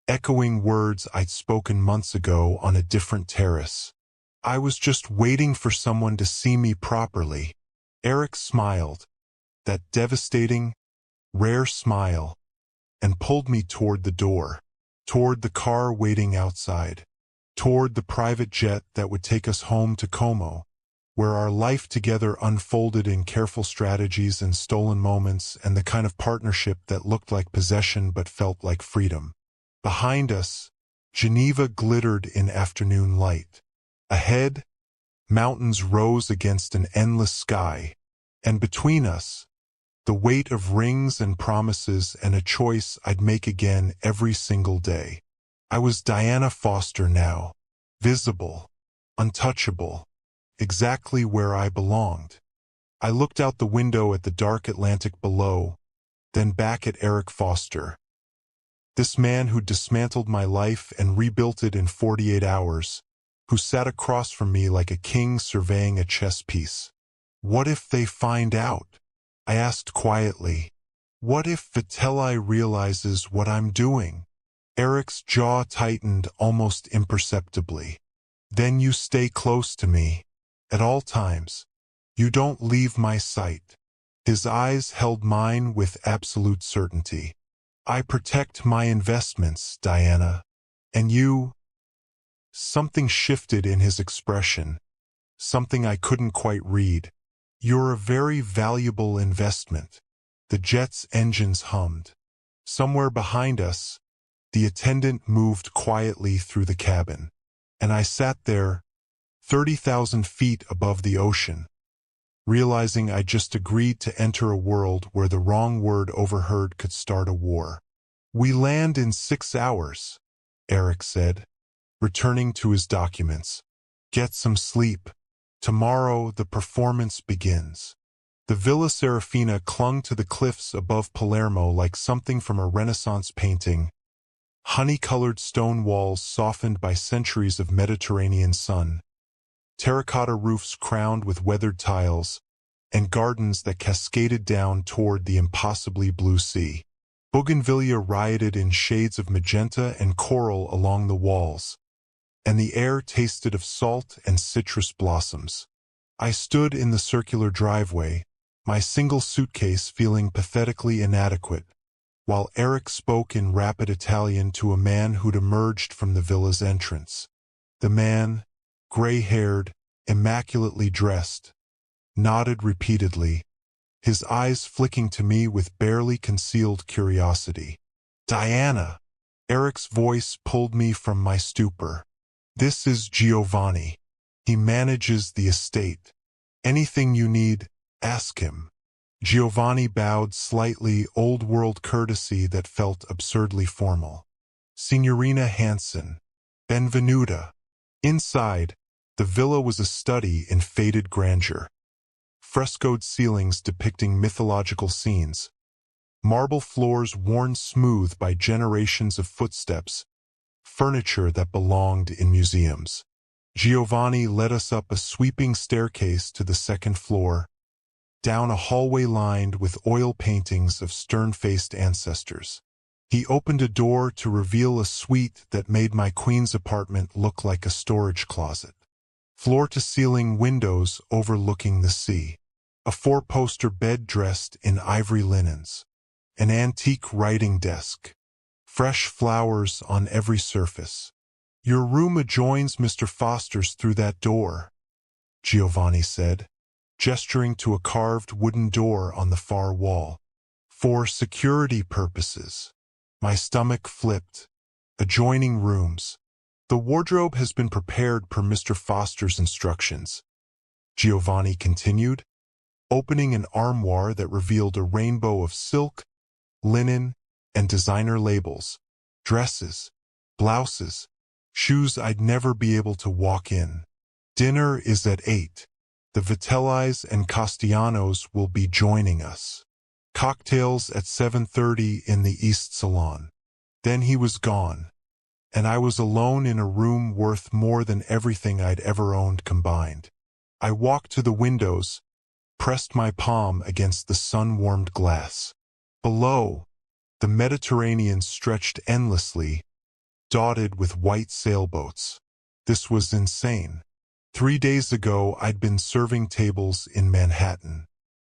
echoing words I'd spoken months ago on a different terrace. "I was just waiting for someone to see me properly." Eric smiled, that devastating, rare smile, and pulled me toward the door, toward the car waiting outside, toward the private jet that would take us home to Como, where our life together unfolded in careful strategies and stolen moments and the kind of partnership that looked like possession but felt like freedom. Behind us, Geneva glittered in afternoon light. Ahead, mountains rose against an endless sky, and between us, the weight of rings and promises and a choice I'd make again every single day. I was Diana Foster now, visible, untouchable, exactly where I belonged. I looked out the window at the dark Atlantic below, then back at Eric Foster. This man who dismantled my life and rebuilt it in 48 hours, who sat across from me like a king surveying a chess piece. "What if they find out?" I asked quietly. "What if Vitelli realizes what I'm doing?" Eric's jaw tightened almost imperceptibly. "Then you stay close to me, at all times. You don't leave my sight." His eyes held mine with absolute certainty. "I protect my investments, Diana. And you—" Something shifted in his expression, something I couldn't quite read. "You're a very valuable investment." The jet's engines hummed. Somewhere behind us, the attendant moved quietly through the cabin, and I sat there, 30,000 feet above the ocean, realizing I just agreed to enter a world where the wrong word overheard could start a war. "We land in 6 hours, Eric said, returning to his documents. "Get some sleep. Tomorrow the performance begins." The Villa Serafina clung to the cliffs above Palermo like something from a Renaissance painting, honey-colored stone walls softened by centuries of Mediterranean sun, terracotta roofs crowned with weathered tiles, and gardens that cascaded down toward the impossibly blue sea. Bougainvillea rioted in shades of magenta and coral along the walls, and the air tasted of salt and citrus blossoms. I stood in the circular driveway, my single suitcase feeling pathetically inadequate, while Eric spoke in rapid Italian to a man who'd emerged from the villa's entrance. The man, gray-haired, immaculately dressed, nodded repeatedly, his eyes flicking to me with barely concealed curiosity. "Diana!" Eric's voice pulled me from my stupor. "This is Giovanni. He manages the estate. Anything you need, ask him." Giovanni bowed slightly, old-world courtesy that felt absurdly formal. "Signorina Hansen, benvenuta." Inside, the villa was a study in faded grandeur. Frescoed ceilings depicting mythological scenes, marble floors worn smooth by generations of footsteps, furniture that belonged in museums. Giovanni led us up a sweeping staircase to the second floor, down a hallway lined with oil paintings of stern-faced ancestors. He opened a door to reveal a suite that made my queen's apartment look like a storage closet. Floor-to-ceiling windows overlooking the sea. A four-poster bed dressed in ivory linens. An antique writing desk. Fresh flowers on every surface. "Your room adjoins Mr. Foster's through that door," Giovanni said, gesturing to a carved wooden door on the far wall. "For security purposes." My stomach flipped. Adjoining rooms. "The wardrobe has been prepared per Mr. Foster's instructions," Giovanni continued, opening an armoire that revealed a rainbow of silk, linen, and designer labels, dresses, blouses, shoes I'd never be able to walk in. "Dinner is at 8. The Vitellis and Castellanos will be joining us. Cocktails at 7:30 in the East Salon." Then he was gone, and I was alone in a room worth more than everything I'd ever owned combined. I walked to the windows, pressed my palm against the sun-warmed glass. Below, the Mediterranean stretched endlessly, dotted with white sailboats. This was insane. 3 days ago, I'd been serving tables in Manhattan.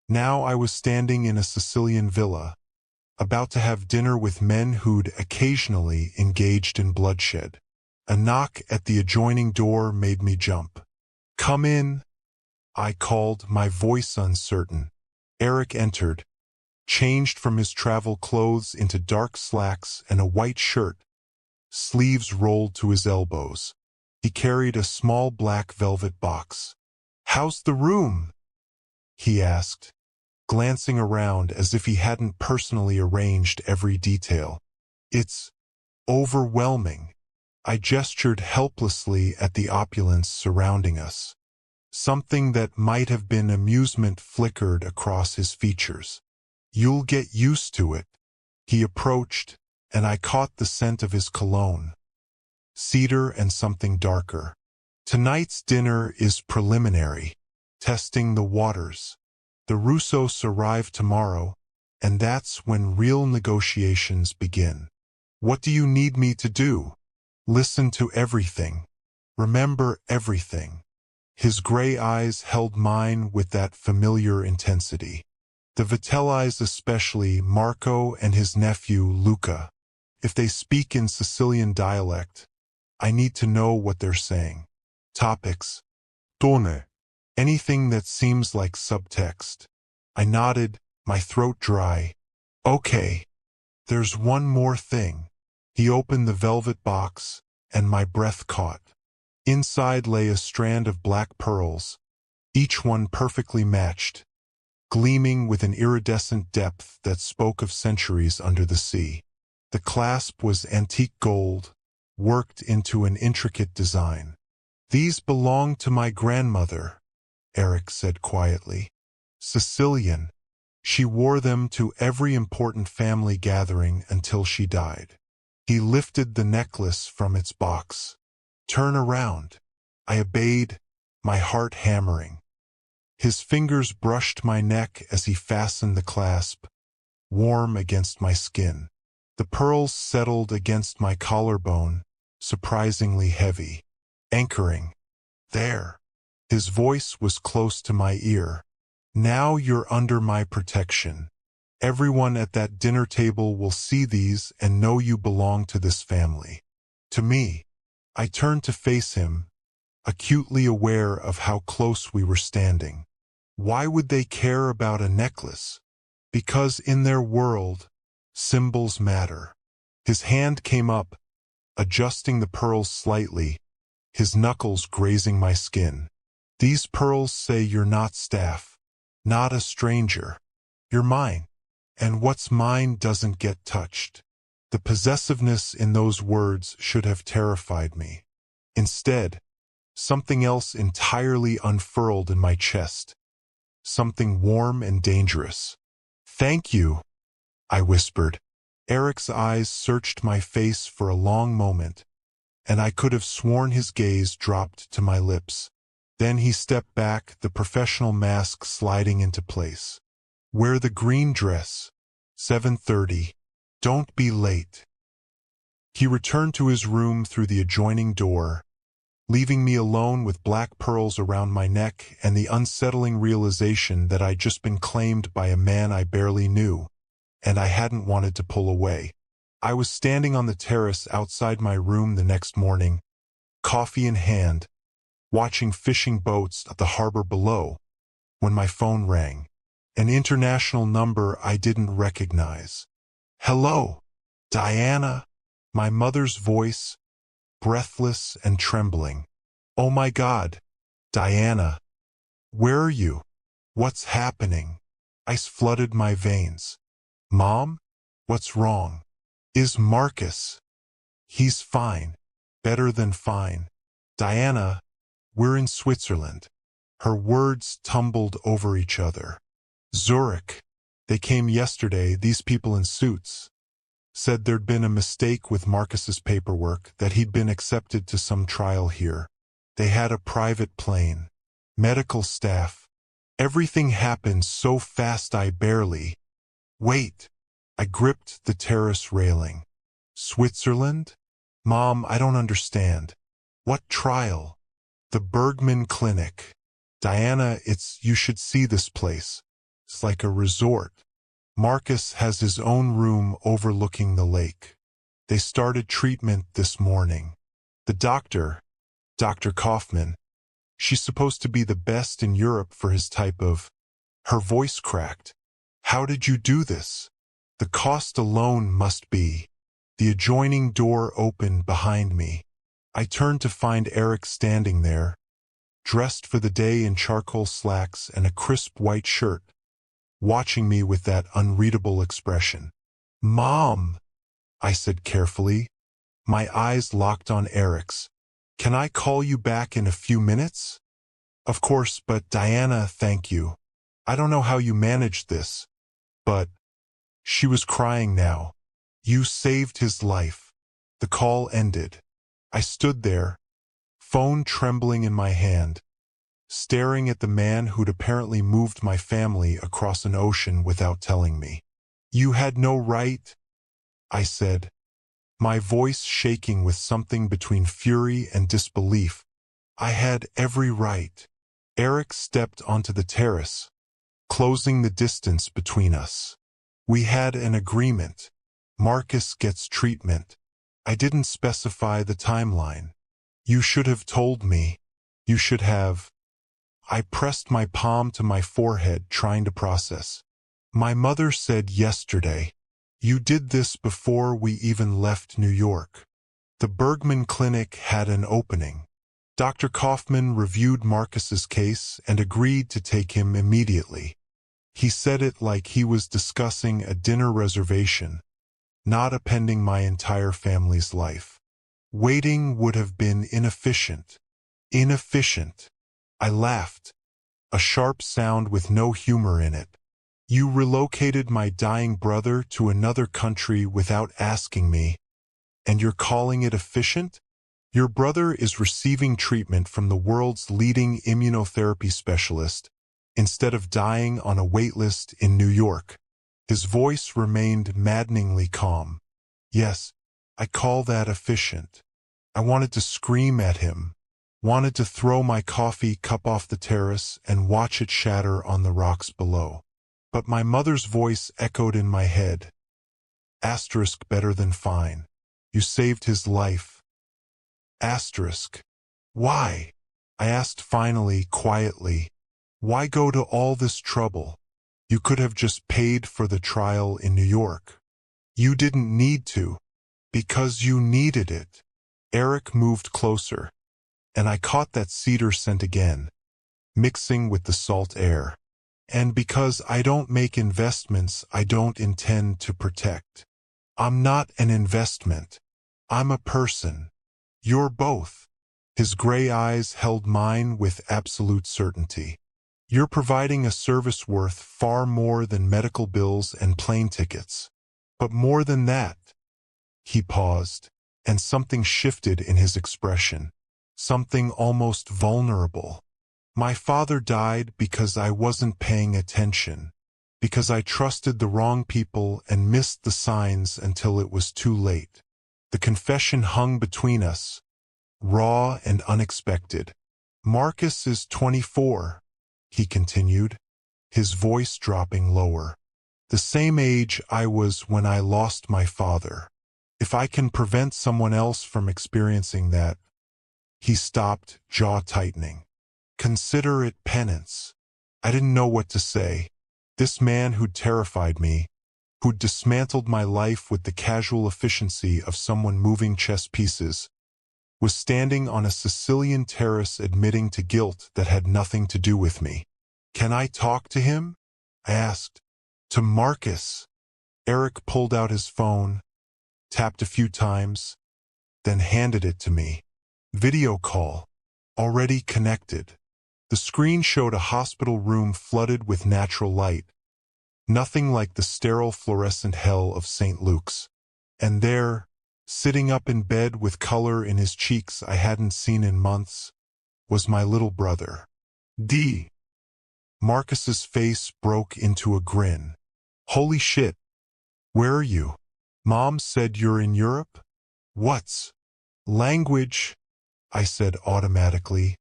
Now I was standing in a Sicilian villa, about to have dinner with men who'd occasionally engaged in bloodshed. A knock at the adjoining door made me jump. "Come in," I called, my voice uncertain. Eric entered, changed from his travel clothes into dark slacks and a white shirt, sleeves rolled to his elbows. He carried a small black velvet box. "How's the room?" he asked, glancing around as if he hadn't personally arranged every detail. "It's overwhelming." I gestured helplessly at the opulence surrounding us. Something that might have been amusement flickered across his features. "You'll get used to it." He approached, and I caught the scent of his cologne. Cedar and something darker. "Tonight's dinner is preliminary, testing the waters. The Russos arrive tomorrow, and that's when real negotiations begin. What do you need me to do?" "Listen to everything. Remember everything." His gray eyes held mine with that familiar intensity. "The Vitellis, especially Marco and his nephew Luca. If they speak in Sicilian dialect, I need to know what they're saying." "Topics." Tone. "Anything that seems like subtext." I nodded, my throat dry. "Okay. There's one more thing." He opened the velvet box, and my breath caught. Inside lay a strand of black pearls, each one perfectly matched, gleaming with an iridescent depth that spoke of centuries under the sea. The clasp was antique gold, worked into an intricate design. "These belonged to my grandmother," Eric said quietly. "Sicilian. She wore them to every important family gathering until she died." He lifted the necklace from its box. "Turn around." I obeyed, my heart hammering. His fingers brushed my neck as he fastened the clasp, warm against my skin. The pearls settled against my collarbone, surprisingly heavy. Anchoring. There. His voice was close to my ear. Now you're under my protection. Everyone at that dinner table will see these and know you belong to this family. To me. I turned to face him, acutely aware of how close we were standing. Why would they care about a necklace? Because in their world, symbols matter. His hand came up, adjusting the pearls slightly, his knuckles grazing my skin. These pearls say you're not staff, not a stranger. You're mine. And what's mine doesn't get touched. The possessiveness in those words should have terrified me. Instead, something else entirely unfurled in my chest. Something warm and dangerous. Thank you, I whispered. Eric's eyes searched my face for a long moment, and I could have sworn his gaze dropped to my lips. Then he stepped back, the professional mask sliding into place. Wear the green dress. 7:30. Don't be late. He returned to his room through the adjoining door, leaving me alone with black pearls around my neck and the unsettling realization that I'd just been claimed by a man I barely knew, and I hadn't wanted to pull away. I was standing on the terrace outside my room the next morning, coffee in hand, watching fishing boats at the harbor below, when my phone rang. An international number I didn't recognize. Hello, Diana, my mother's voice, breathless and trembling. Oh my God, Diana, where are you? What's happening? Ice flooded my veins. Mom, what's wrong? Is Marcus? He's fine, better than fine. Diana, we're in Switzerland. Her words tumbled over each other. Zurich. They came yesterday, these people in suits. Said there'd been a mistake with Marcus's paperwork, that he'd been accepted to some trial here. They had a private plane. Medical staff. Everything happened so fast I barely. Wait. I gripped the terrace railing. Switzerland? Mom, I don't understand. What trial? The Bergman Clinic. Diana, you should see this place. It's like a resort. Marcus has his own room overlooking the lake. They started treatment this morning. The doctor, Dr. Kaufman, she's supposed to be the best in Europe for his type of... Her voice cracked. How did you do this? The cost alone must be... The adjoining door opened behind me. I turned to find Eric standing there, dressed for the day in charcoal slacks and a crisp white shirt, watching me with that unreadable expression. Mom, I said carefully. My eyes locked on Eric's. Can I call you back in a few minutes? Of course, but Diana, thank you. I don't know how you managed this, but... She was crying now. You saved his life. The call ended. I stood there, phone trembling in my hand, staring at the man who'd apparently moved my family across an ocean without telling me. You had no right, I said, my voice shaking with something between fury and disbelief. I had every right. Eric stepped onto the terrace, closing the distance between us. We had an agreement. Marcus gets treatment. I didn't specify the timeline. You should have told me. You should have. I pressed my palm to my forehead, trying to process. My mother said yesterday, you did this before we even left New York. The Bergman Clinic had an opening. Dr. Kaufman reviewed Marcus's case and agreed to take him immediately. He said it like he was discussing a dinner reservation, not appending my entire family's life. Waiting would have been inefficient. Inefficient. I laughed, a sharp sound with no humor in it. You relocated my dying brother to another country without asking me, and you're calling it efficient? Your brother is receiving treatment from the world's leading immunotherapy specialist, instead of dying on a waitlist in New York. His voice remained maddeningly calm. Yes, I call that efficient. I wanted to scream at him, wanted to throw my coffee cup off the terrace and watch it shatter on the rocks below. But my mother's voice echoed in my head. Asterisk better than fine. You saved his life. Asterisk. Why? I asked finally, quietly. Why go to all this trouble? You could have just paid for the trial in New York. You didn't need to, because you needed it. Eric moved closer, and I caught that cedar scent again, mixing with the salt air. And because I don't make investments I don't intend to protect. I'm not an investment. I'm a person. You're both. His gray eyes held mine with absolute certainty. You're providing a service worth far more than medical bills and plane tickets. But more than that. He paused, and something shifted in his expression. Something almost vulnerable. My father died because I wasn't paying attention, because I trusted the wrong people and missed the signs until it was too late. The confession hung between us, raw and unexpected. Marcus is 24, he continued, his voice dropping lower. The same age I was when I lost my father. If I can prevent someone else from experiencing that. He stopped, jaw tightening. Consider it penance. I didn't know what to say. This man who'd terrified me, who'd dismantled my life with the casual efficiency of someone moving chess pieces, was standing on a Sicilian terrace admitting to guilt that had nothing to do with me. Can I talk to him? I asked. To Marcus. Eric pulled out his phone, tapped a few times, then handed it to me. Video call. Already connected. The screen showed a hospital room flooded with natural light, nothing like the sterile fluorescent hell of St. Luke's. And there, sitting up in bed with color in his cheeks I hadn't seen in months, was my little brother. D. Marcus's face broke into a grin. Holy shit. Where are you? Mom said you're in Europe? What's language? I said automatically,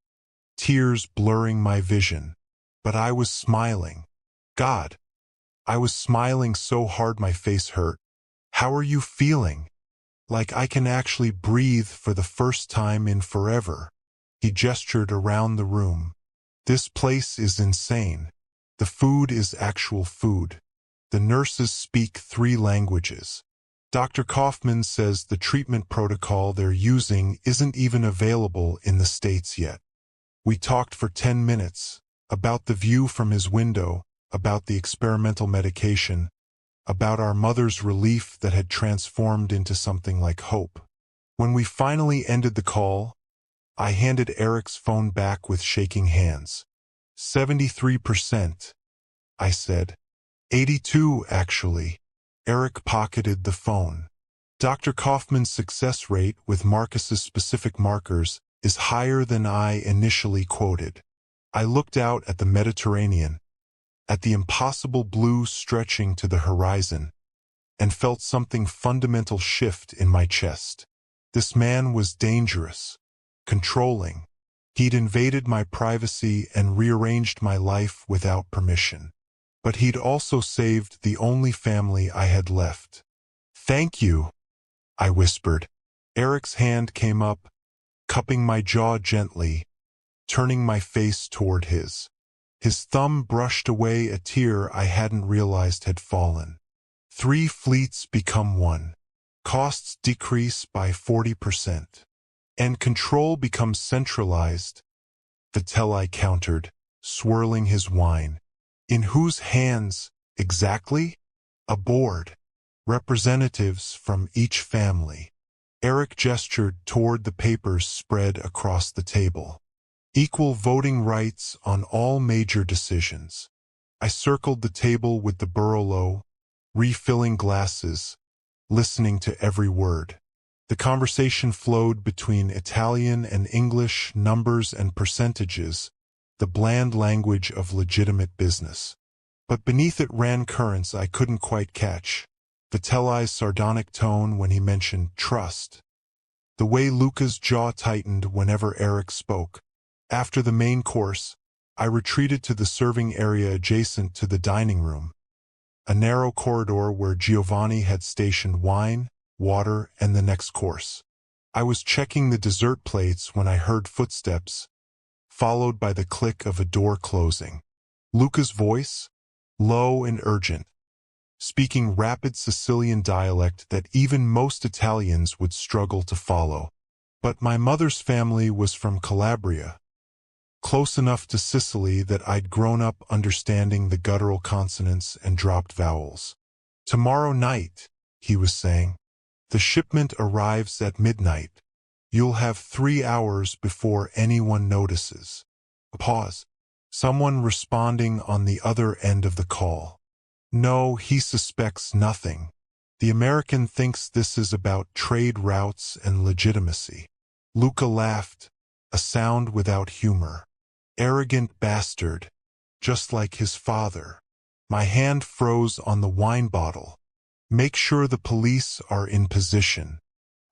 tears blurring my vision. But I was smiling. God. I was smiling so hard my face hurt. How are you feeling? Like I can actually breathe for the first time in forever. He gestured around the room. This place is insane. The food is actual food. The nurses speak 3 languages. Dr. Kaufman says the treatment protocol they're using isn't even available in the States yet. We talked for 10 minutes, about the view from his window, about the experimental medication, about our mother's relief that had transformed into something like hope. When we finally ended the call, I handed Eric's phone back with shaking hands. 73%, I said. 82, actually. Eric pocketed the phone. Dr. Kaufman's success rate with Marcus's specific markers is higher than I initially quoted. I looked out at the Mediterranean, at the impossible blue stretching to the horizon, and felt something fundamental shift in my chest. This man was dangerous, controlling. He'd invaded my privacy and rearranged my life without permission. But he'd also saved the only family I had left. Thank you, I whispered. Eric's hand came up, cupping my jaw gently, turning my face toward his. His thumb brushed away a tear I hadn't realized had fallen. 3 fleets become 1. Costs decrease by 40%. And control becomes centralized, Vitelli countered, swirling his wine. In whose hands, exactly? A board. Representatives from each family. Eric gestured toward the papers spread across the table. Equal voting rights on all major decisions. I circled the table with the Barolo, refilling glasses, listening to every word. The conversation flowed between Italian and English, numbers and percentages, the bland language of legitimate business. But beneath it ran currents I couldn't quite catch. Vitelli's sardonic tone when he mentioned trust, the way Luca's jaw tightened whenever Eric spoke. After the main course, I retreated to the serving area adjacent to the dining room, a narrow corridor where Giovanni had stationed wine, water, and the next course. I was checking the dessert plates when I heard footsteps, followed by the click of a door closing. Luca's voice, low and urgent, speaking rapid Sicilian dialect that even most Italians would struggle to follow. But my mother's family was from Calabria, close enough to Sicily that I'd grown up understanding the guttural consonants and dropped vowels. "Tomorrow night," he was saying. "The shipment arrives at midnight. You'll have 3 hours before anyone notices." A pause. Someone responding on the other end of the call. "No, he suspects nothing. The American thinks this is about trade routes and legitimacy." Luca laughed, a sound without humor. "Arrogant bastard, just like his father." My hand froze on the wine bottle. "Make sure the police are in position.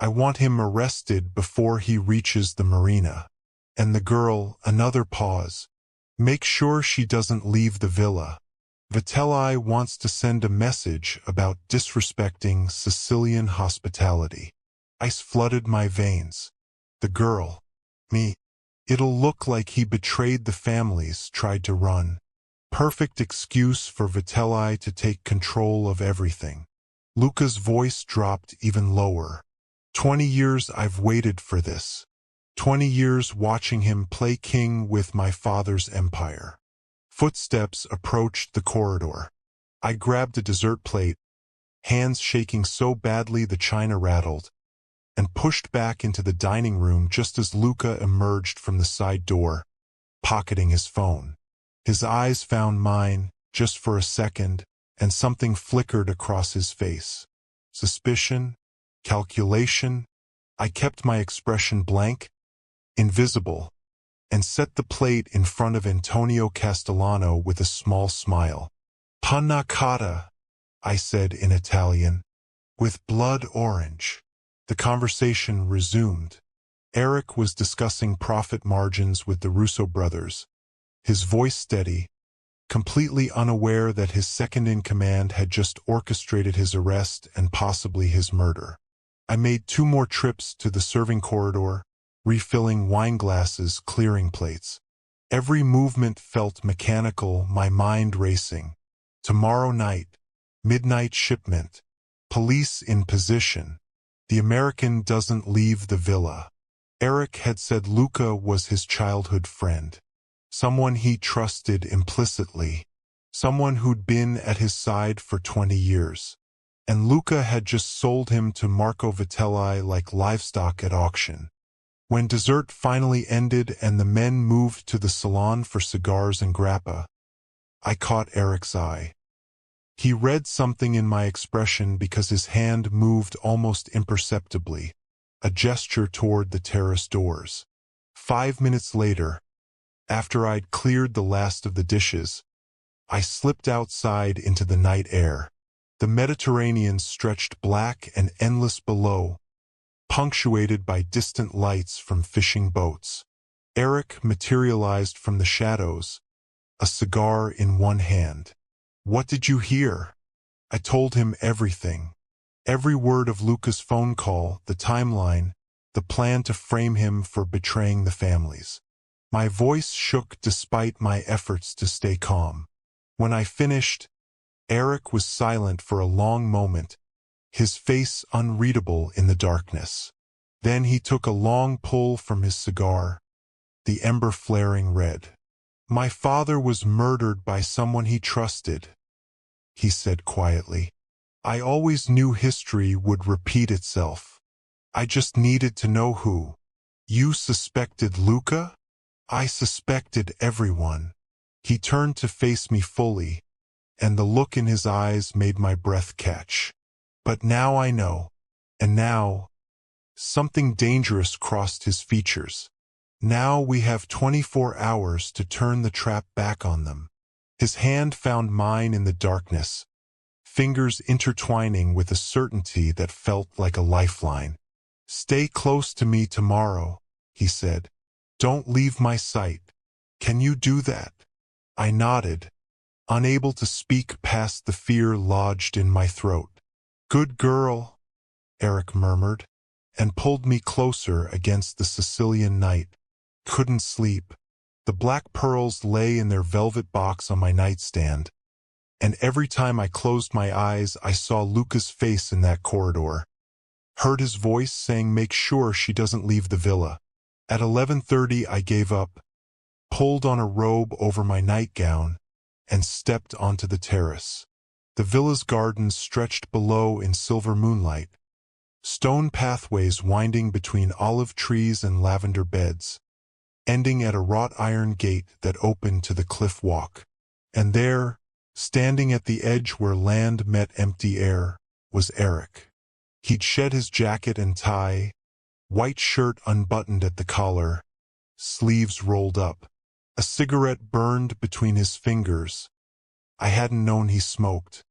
I want him arrested before he reaches the marina." And the girl, another pause. "Make sure she doesn't leave the villa. Vitelli wants to send a message about disrespecting Sicilian hospitality." Ice flooded my veins. The girl. Me. It'll look like he betrayed the families, tried to run. Perfect excuse for Vitelli to take control of everything. Luca's voice dropped even lower. 20 years I've waited for this. 20 years watching him play king with my father's empire. Footsteps approached the corridor. I grabbed a dessert plate, hands shaking so badly the china rattled, and pushed back into the dining room just as Luca emerged from the side door, pocketing his phone. His eyes found mine, just for a second, and something flickered across his face. Suspicion? Calculation? I kept my expression blank, invisible, and set the plate in front of Antonio Castellano with a small smile. "Panna cotta," I said in Italian, "with blood orange." The conversation resumed. Eric was discussing profit margins with the Russo brothers, his voice steady, completely unaware that his second-in-command had just orchestrated his arrest and possibly his murder. I made 2 more trips to the serving corridor, refilling wine glasses, clearing plates. Every movement felt mechanical, my mind racing. Tomorrow night, midnight shipment, police in position. The American doesn't leave the villa. Eric had said Luca was his childhood friend, someone he trusted implicitly, someone who'd been at his side for 20 years. And Luca had just sold him to Marco Vitelli like livestock at auction. When dessert finally ended and the men moved to the salon for cigars and grappa, I caught Eric's eye. He read something in my expression because his hand moved almost imperceptibly, a gesture toward the terrace doors. 5 minutes later, after I'd cleared the last of the dishes, I slipped outside into the night air. The Mediterranean stretched black and endless below, punctuated by distant lights from fishing boats. Eric materialized from the shadows, a cigar in one hand. "What did you hear?" I told him everything. Every word of Luca's phone call, the timeline, the plan to frame him for betraying the families. My voice shook despite my efforts to stay calm. When I finished, Eric was silent for a long moment, his face unreadable in the darkness. Then he took a long pull from his cigar, the ember flaring red. "My father was murdered by someone he trusted," he said quietly. "I always knew history would repeat itself. I just needed to know who." "You suspected Luca?" "I suspected everyone." He turned to face me fully, and the look in his eyes made my breath catch. "But now I know." And now, something dangerous crossed his features. "Now we have 24 hours to turn the trap back on them." His hand found mine in the darkness, fingers intertwining with a certainty that felt like a lifeline. "Stay close to me tomorrow," he said. "Don't leave my sight. Can you do that?" I nodded, unable to speak past the fear lodged in my throat. "Good girl," Eric murmured, and pulled me closer against the Sicilian night. Couldn't sleep. The black pearls lay in their velvet box on my nightstand, and every time I closed my eyes I saw Luca's face in that corridor. Heard his voice saying make sure she doesn't leave the villa. At 11:30 I gave up, pulled on a robe over my nightgown, and stepped onto the terrace. The villa's gardens stretched below in silver moonlight, stone pathways winding between olive trees and lavender beds, ending at a wrought iron gate that opened to the cliff walk. And there, standing at the edge where land met empty air, was Eric. He'd shed his jacket and tie, white shirt unbuttoned at the collar, sleeves rolled up. A cigarette burned between his fingers. I hadn't known he smoked.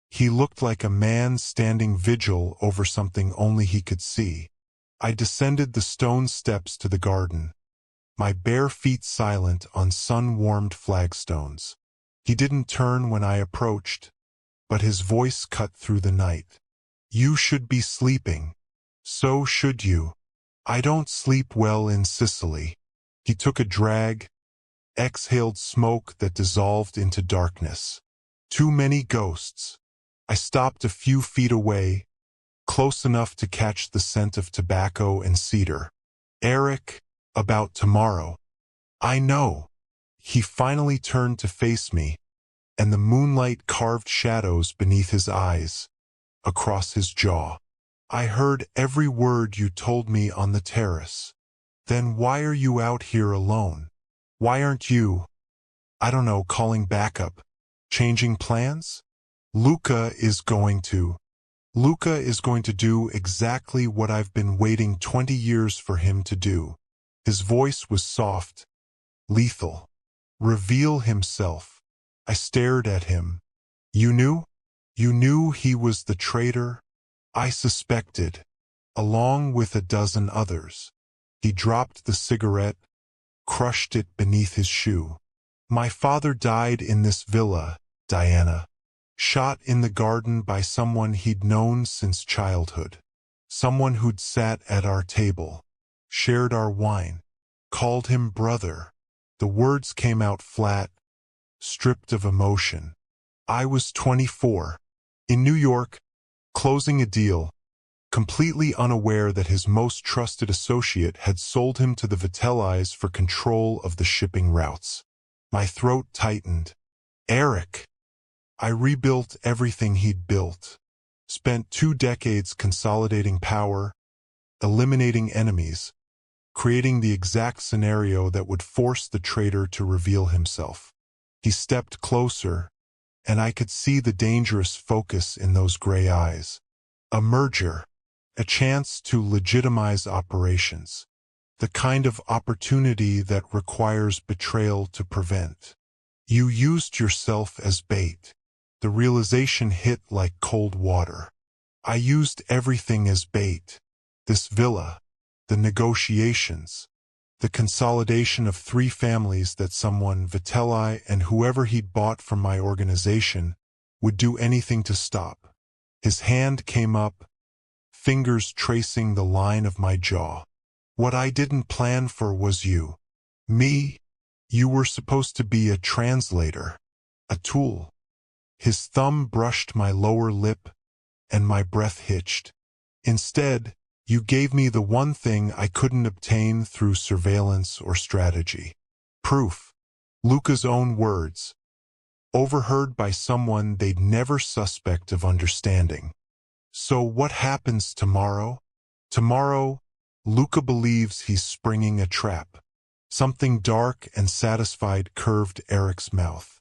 He looked like a man standing vigil over something only he could see. I descended the stone steps to the garden, my bare feet silent on sun-warmed flagstones. He didn't turn when I approached, but his voice cut through the night. "You should be sleeping. So should you. I don't sleep well in Sicily." He took a drag, exhaled smoke that dissolved into darkness. "Too many ghosts." I stopped a few feet away, close enough to catch the scent of tobacco and cedar. "Eric, about tomorrow." "I know." He finally turned to face me, and the moonlight carved shadows beneath his eyes, across his jaw. "I heard every word you told me on the terrace. Then why are you out here alone? Why aren't you, I don't know, calling backup? Changing plans? Luca is going to do exactly what I've been waiting 20 years for him to do." His voice was soft, lethal. "Reveal himself." I stared at him. "You knew? You knew he was the traitor?" "I suspected, along with a dozen others." He dropped the cigarette, crushed it beneath his shoe. "My father died in this villa, Diana. Shot in the garden by someone he'd known since childhood. Someone who'd sat at our table, shared our wine, called him brother." The words came out flat, stripped of emotion. I was 24, in New York, closing a deal, completely unaware that his most trusted associate had sold him to the Vitellis for control of the shipping routes. My throat tightened. "Eric." I rebuilt everything he'd built. Spent 2 decades consolidating power, eliminating enemies, creating the exact scenario that would force the traitor to reveal himself. He stepped closer, and I could see the dangerous focus in those gray eyes. A merger, a chance to legitimize operations, the kind of opportunity that requires betrayal to prevent. "You used yourself as bait." The realization hit like cold water. I used everything as bait. This villa, the negotiations, the consolidation of 3 families that someone, Vitelli and whoever he'd bought from my organization, would do anything to stop. His hand came up, fingers tracing the line of my jaw. "What I didn't plan for was you. Me. You were supposed to be a translator, a tool." His thumb brushed my lower lip, and my breath hitched. "Instead, you gave me the one thing I couldn't obtain through surveillance or strategy. Proof." Luca's own words, overheard by someone they'd never suspect of understanding. "So what happens tomorrow?" "Tomorrow, Luca believes he's springing a trap." Something dark and satisfied curved Eric's mouth.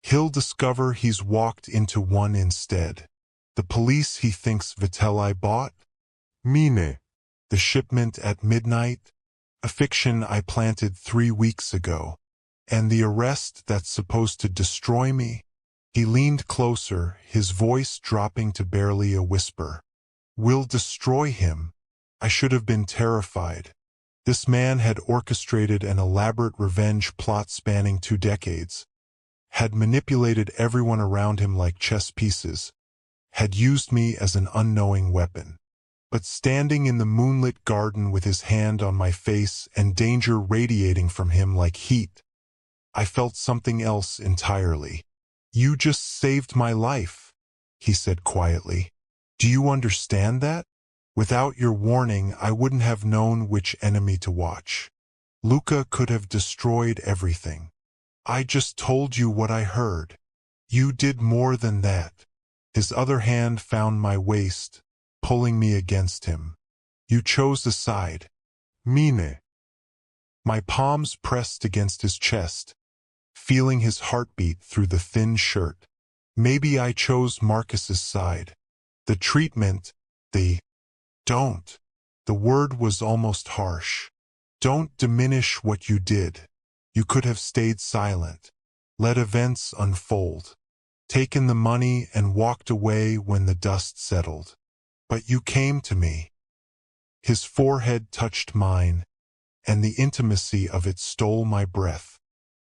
"He'll discover he's walked into one instead. The police he thinks Vitelli bought? Mine. The shipment at midnight? A fiction I planted 3 weeks ago. And the arrest that's supposed to destroy me? He leaned closer, his voice dropping to barely a whisper. "We'll destroy him." I should have been terrified. This man had orchestrated an elaborate revenge plot spanning 2 decades, had manipulated everyone around him like chess pieces, had used me as an unknowing weapon. But standing in the moonlit garden with his hand on my face and danger radiating from him like heat, I felt something else entirely. "You just saved my life," he said quietly. "Do you understand that? Without your warning, I wouldn't have known which enemy to watch. Luca could have destroyed everything. I just told you what I heard. You did more than that." His other hand found my waist, pulling me against him. "You chose a side." "Mine." My palms pressed against his chest, feeling his heartbeat through the thin shirt. Maybe I chose Marcus's side. The treatment, Don't. The word was almost harsh. Don't diminish what you did. You could have stayed silent, let events unfold, taken the money and walked away when the dust settled. But you came to me. His forehead touched mine, and the intimacy of it stole my breath.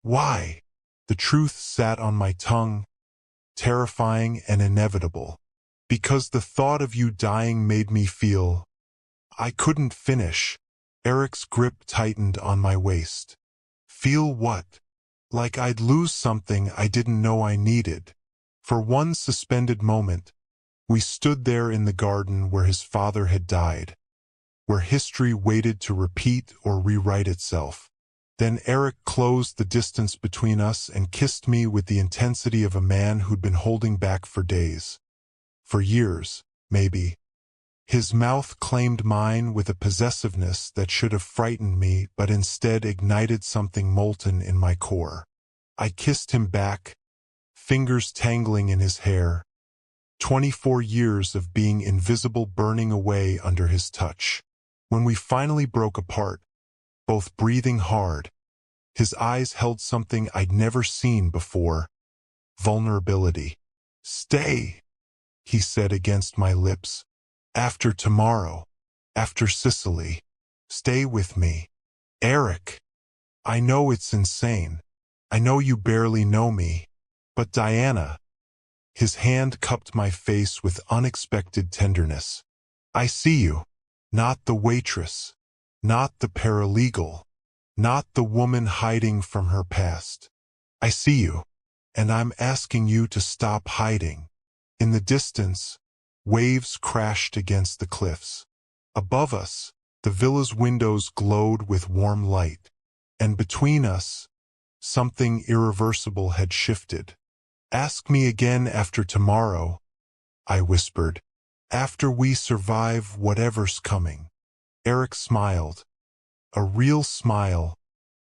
Why? The truth sat on my tongue, terrifying and inevitable. Because the thought of you dying made me feel. I couldn't finish. Eric's grip tightened on my waist. Feel what? Like I'd lose something I didn't know I needed. For one suspended moment, we stood there in the garden where his father had died, where history waited to repeat or rewrite itself. Then Eric closed the distance between us and kissed me with the intensity of a man who'd been holding back for days. For years, maybe. His mouth claimed mine with a possessiveness that should have frightened me but instead ignited something molten in my core. I kissed him back, fingers tangling in his hair, 24 years of being invisible burning away under his touch. When we finally broke apart, both breathing hard, his eyes held something I'd never seen before. Vulnerability. "Stay," he said against my lips. "After tomorrow, after Sicily, stay with me." "Eric, I know it's insane. I know you barely know me. But Diana," his hand cupped my face with unexpected tenderness. "I see you. Not the waitress. Not the paralegal. Not the woman hiding from her past. I see you, and I'm asking you to stop hiding." In the distance, waves crashed against the cliffs. Above us, the villa's windows glowed with warm light. And between us, something irreversible had shifted. "Ask me again after tomorrow," I whispered. "After we survive whatever's coming." Eric smiled. A real smile,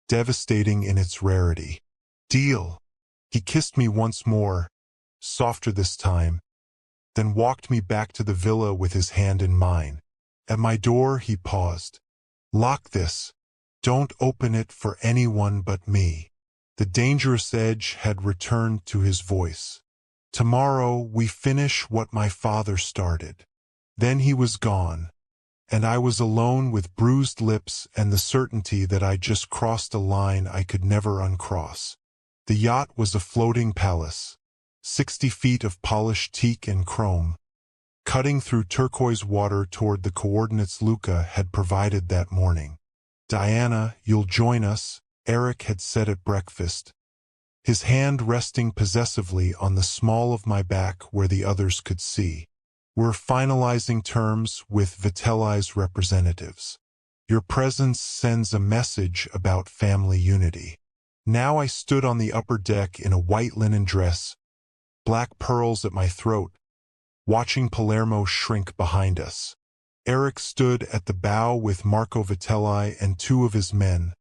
devastating in its rarity. "Deal." He kissed me once more, softer this time, then walked me back to the villa with his hand in mine. At my door he paused. "Lock this. Don't open it for anyone but me." The dangerous edge had returned to his voice. "Tomorrow we finish what my father started." Then he was gone, and I was alone with bruised lips and the certainty that I'd just crossed a line I could never uncross. The yacht was a floating palace, 60 feet of polished teak and chrome, cutting through turquoise water toward the coordinates Luca had provided that morning. "Diana, you'll join us," Eric had said at breakfast, his hand resting possessively on the small of my back where the others could see. "We're finalizing terms with Vitelli's representatives. Your presence sends a message about family unity." Now I stood on the upper deck in a white linen dress, black pearls at my throat, watching Palermo shrink behind us. Eric stood at the bow with Marco Vitelli and 2 of his men,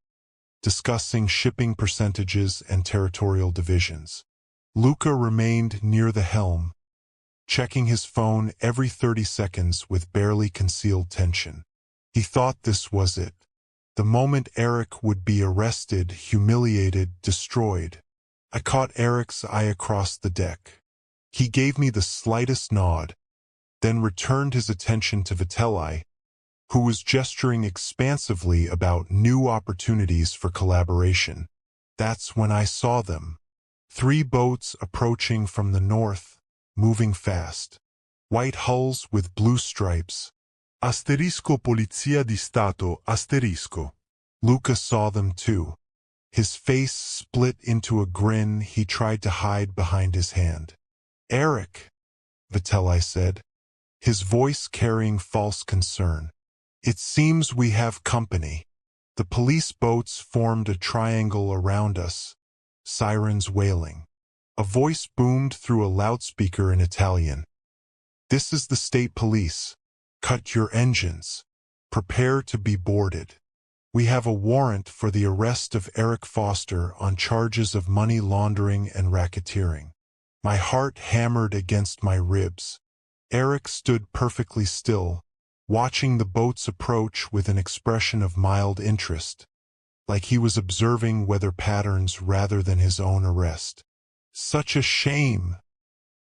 discussing shipping percentages and territorial divisions. Luca remained near the helm, checking his phone every 30 seconds with barely concealed tension. He thought this was it. The moment Eric would be arrested, humiliated, destroyed. I caught Eric's eye across the deck. He gave me the slightest nod, then returned his attention to Vitelli, who was gesturing expansively about new opportunities for collaboration. That's when I saw them. 3 boats approaching from the north, moving fast. White hulls with blue stripes. Asterisco Polizia di Stato, asterisco. Luca saw them too. His face split into a grin he tried to hide behind his hand. Eric, Vitelli said, his voice carrying false concern. It seems we have company. The police boats formed a triangle around us, sirens wailing. A voice boomed through a loudspeaker in Italian. This is the state police. Cut your engines. Prepare to be boarded. We have a warrant for the arrest of Eric Foster on charges of money laundering and racketeering. My heart hammered against my ribs. Eric stood perfectly still, watching the boats approach with an expression of mild interest, like he was observing weather patterns rather than his own arrest. Such a shame,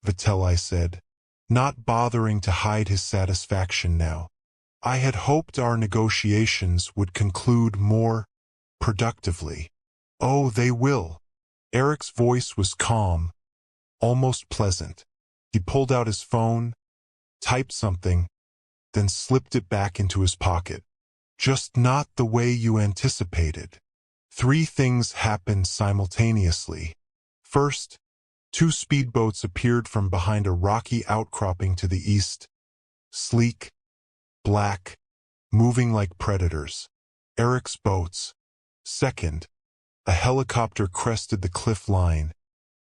Vitelli said, not bothering to hide his satisfaction now. I had hoped our negotiations would conclude more productively. Oh, they will. Eric's voice was calm, almost pleasant. He pulled out his phone, typed something, then slipped it back into his pocket. Just not the way you anticipated. 3 things happened simultaneously. First, 2 speedboats appeared from behind a rocky outcropping to the east. Sleek, black, moving like predators. Eric's boats. Second, a helicopter crested the cliff line,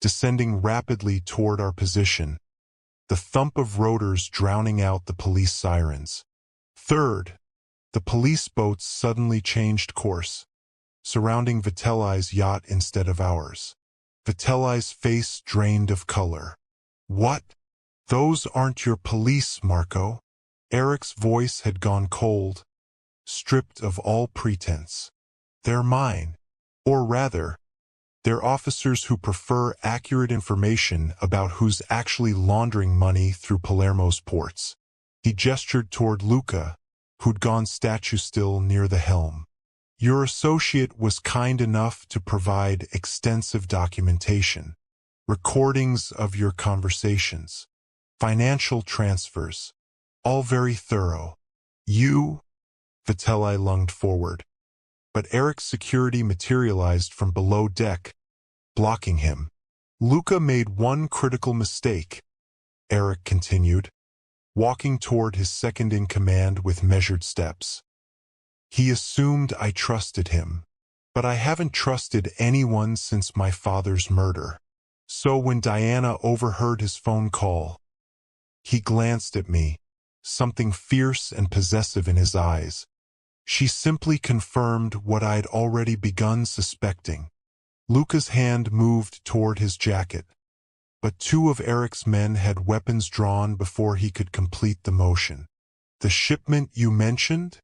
descending rapidly toward our position, the thump of rotors drowning out the police sirens. Third, the police boats suddenly changed course, surrounding Vitelli's yacht instead of ours. Vitelli's face drained of color. What? Those aren't your police, Marco. Eric's voice had gone cold, stripped of all pretense. They're mine. Or rather, they're officers who prefer accurate information about who's actually laundering money through Palermo's ports. He gestured toward Luca, who'd gone statue still near the helm. Your associate was kind enough to provide extensive documentation, recordings of your conversations, financial transfers, all very thorough. You? Vitelli lunged forward, but Eric's security materialized from below deck, blocking him. Luca made one critical mistake, Eric continued, walking toward his second-in-command with measured steps. He assumed I trusted him, but I haven't trusted anyone since my father's murder. So when Diana overheard his phone call, he glanced at me, something fierce and possessive in his eyes. She simply confirmed what I'd already begun suspecting. Luca's hand moved toward his jacket, but 2 of Eric's men had weapons drawn before he could complete the motion. The shipment you mentioned?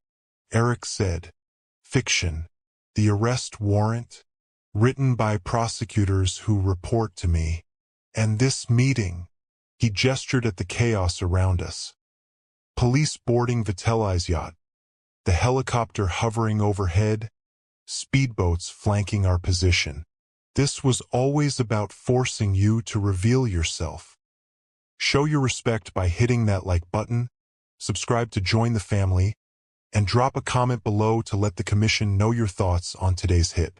Eric said. Fiction. The arrest warrant? Written by prosecutors who report to me. And this meeting. He gestured at the chaos around us. Police boarding Vitelli's yacht. The helicopter hovering overhead. Speedboats flanking our position. This was always about forcing you to reveal yourself. Show your respect by hitting that like button, subscribe to join the family, and drop a comment below to let the commission know your thoughts on today's hit.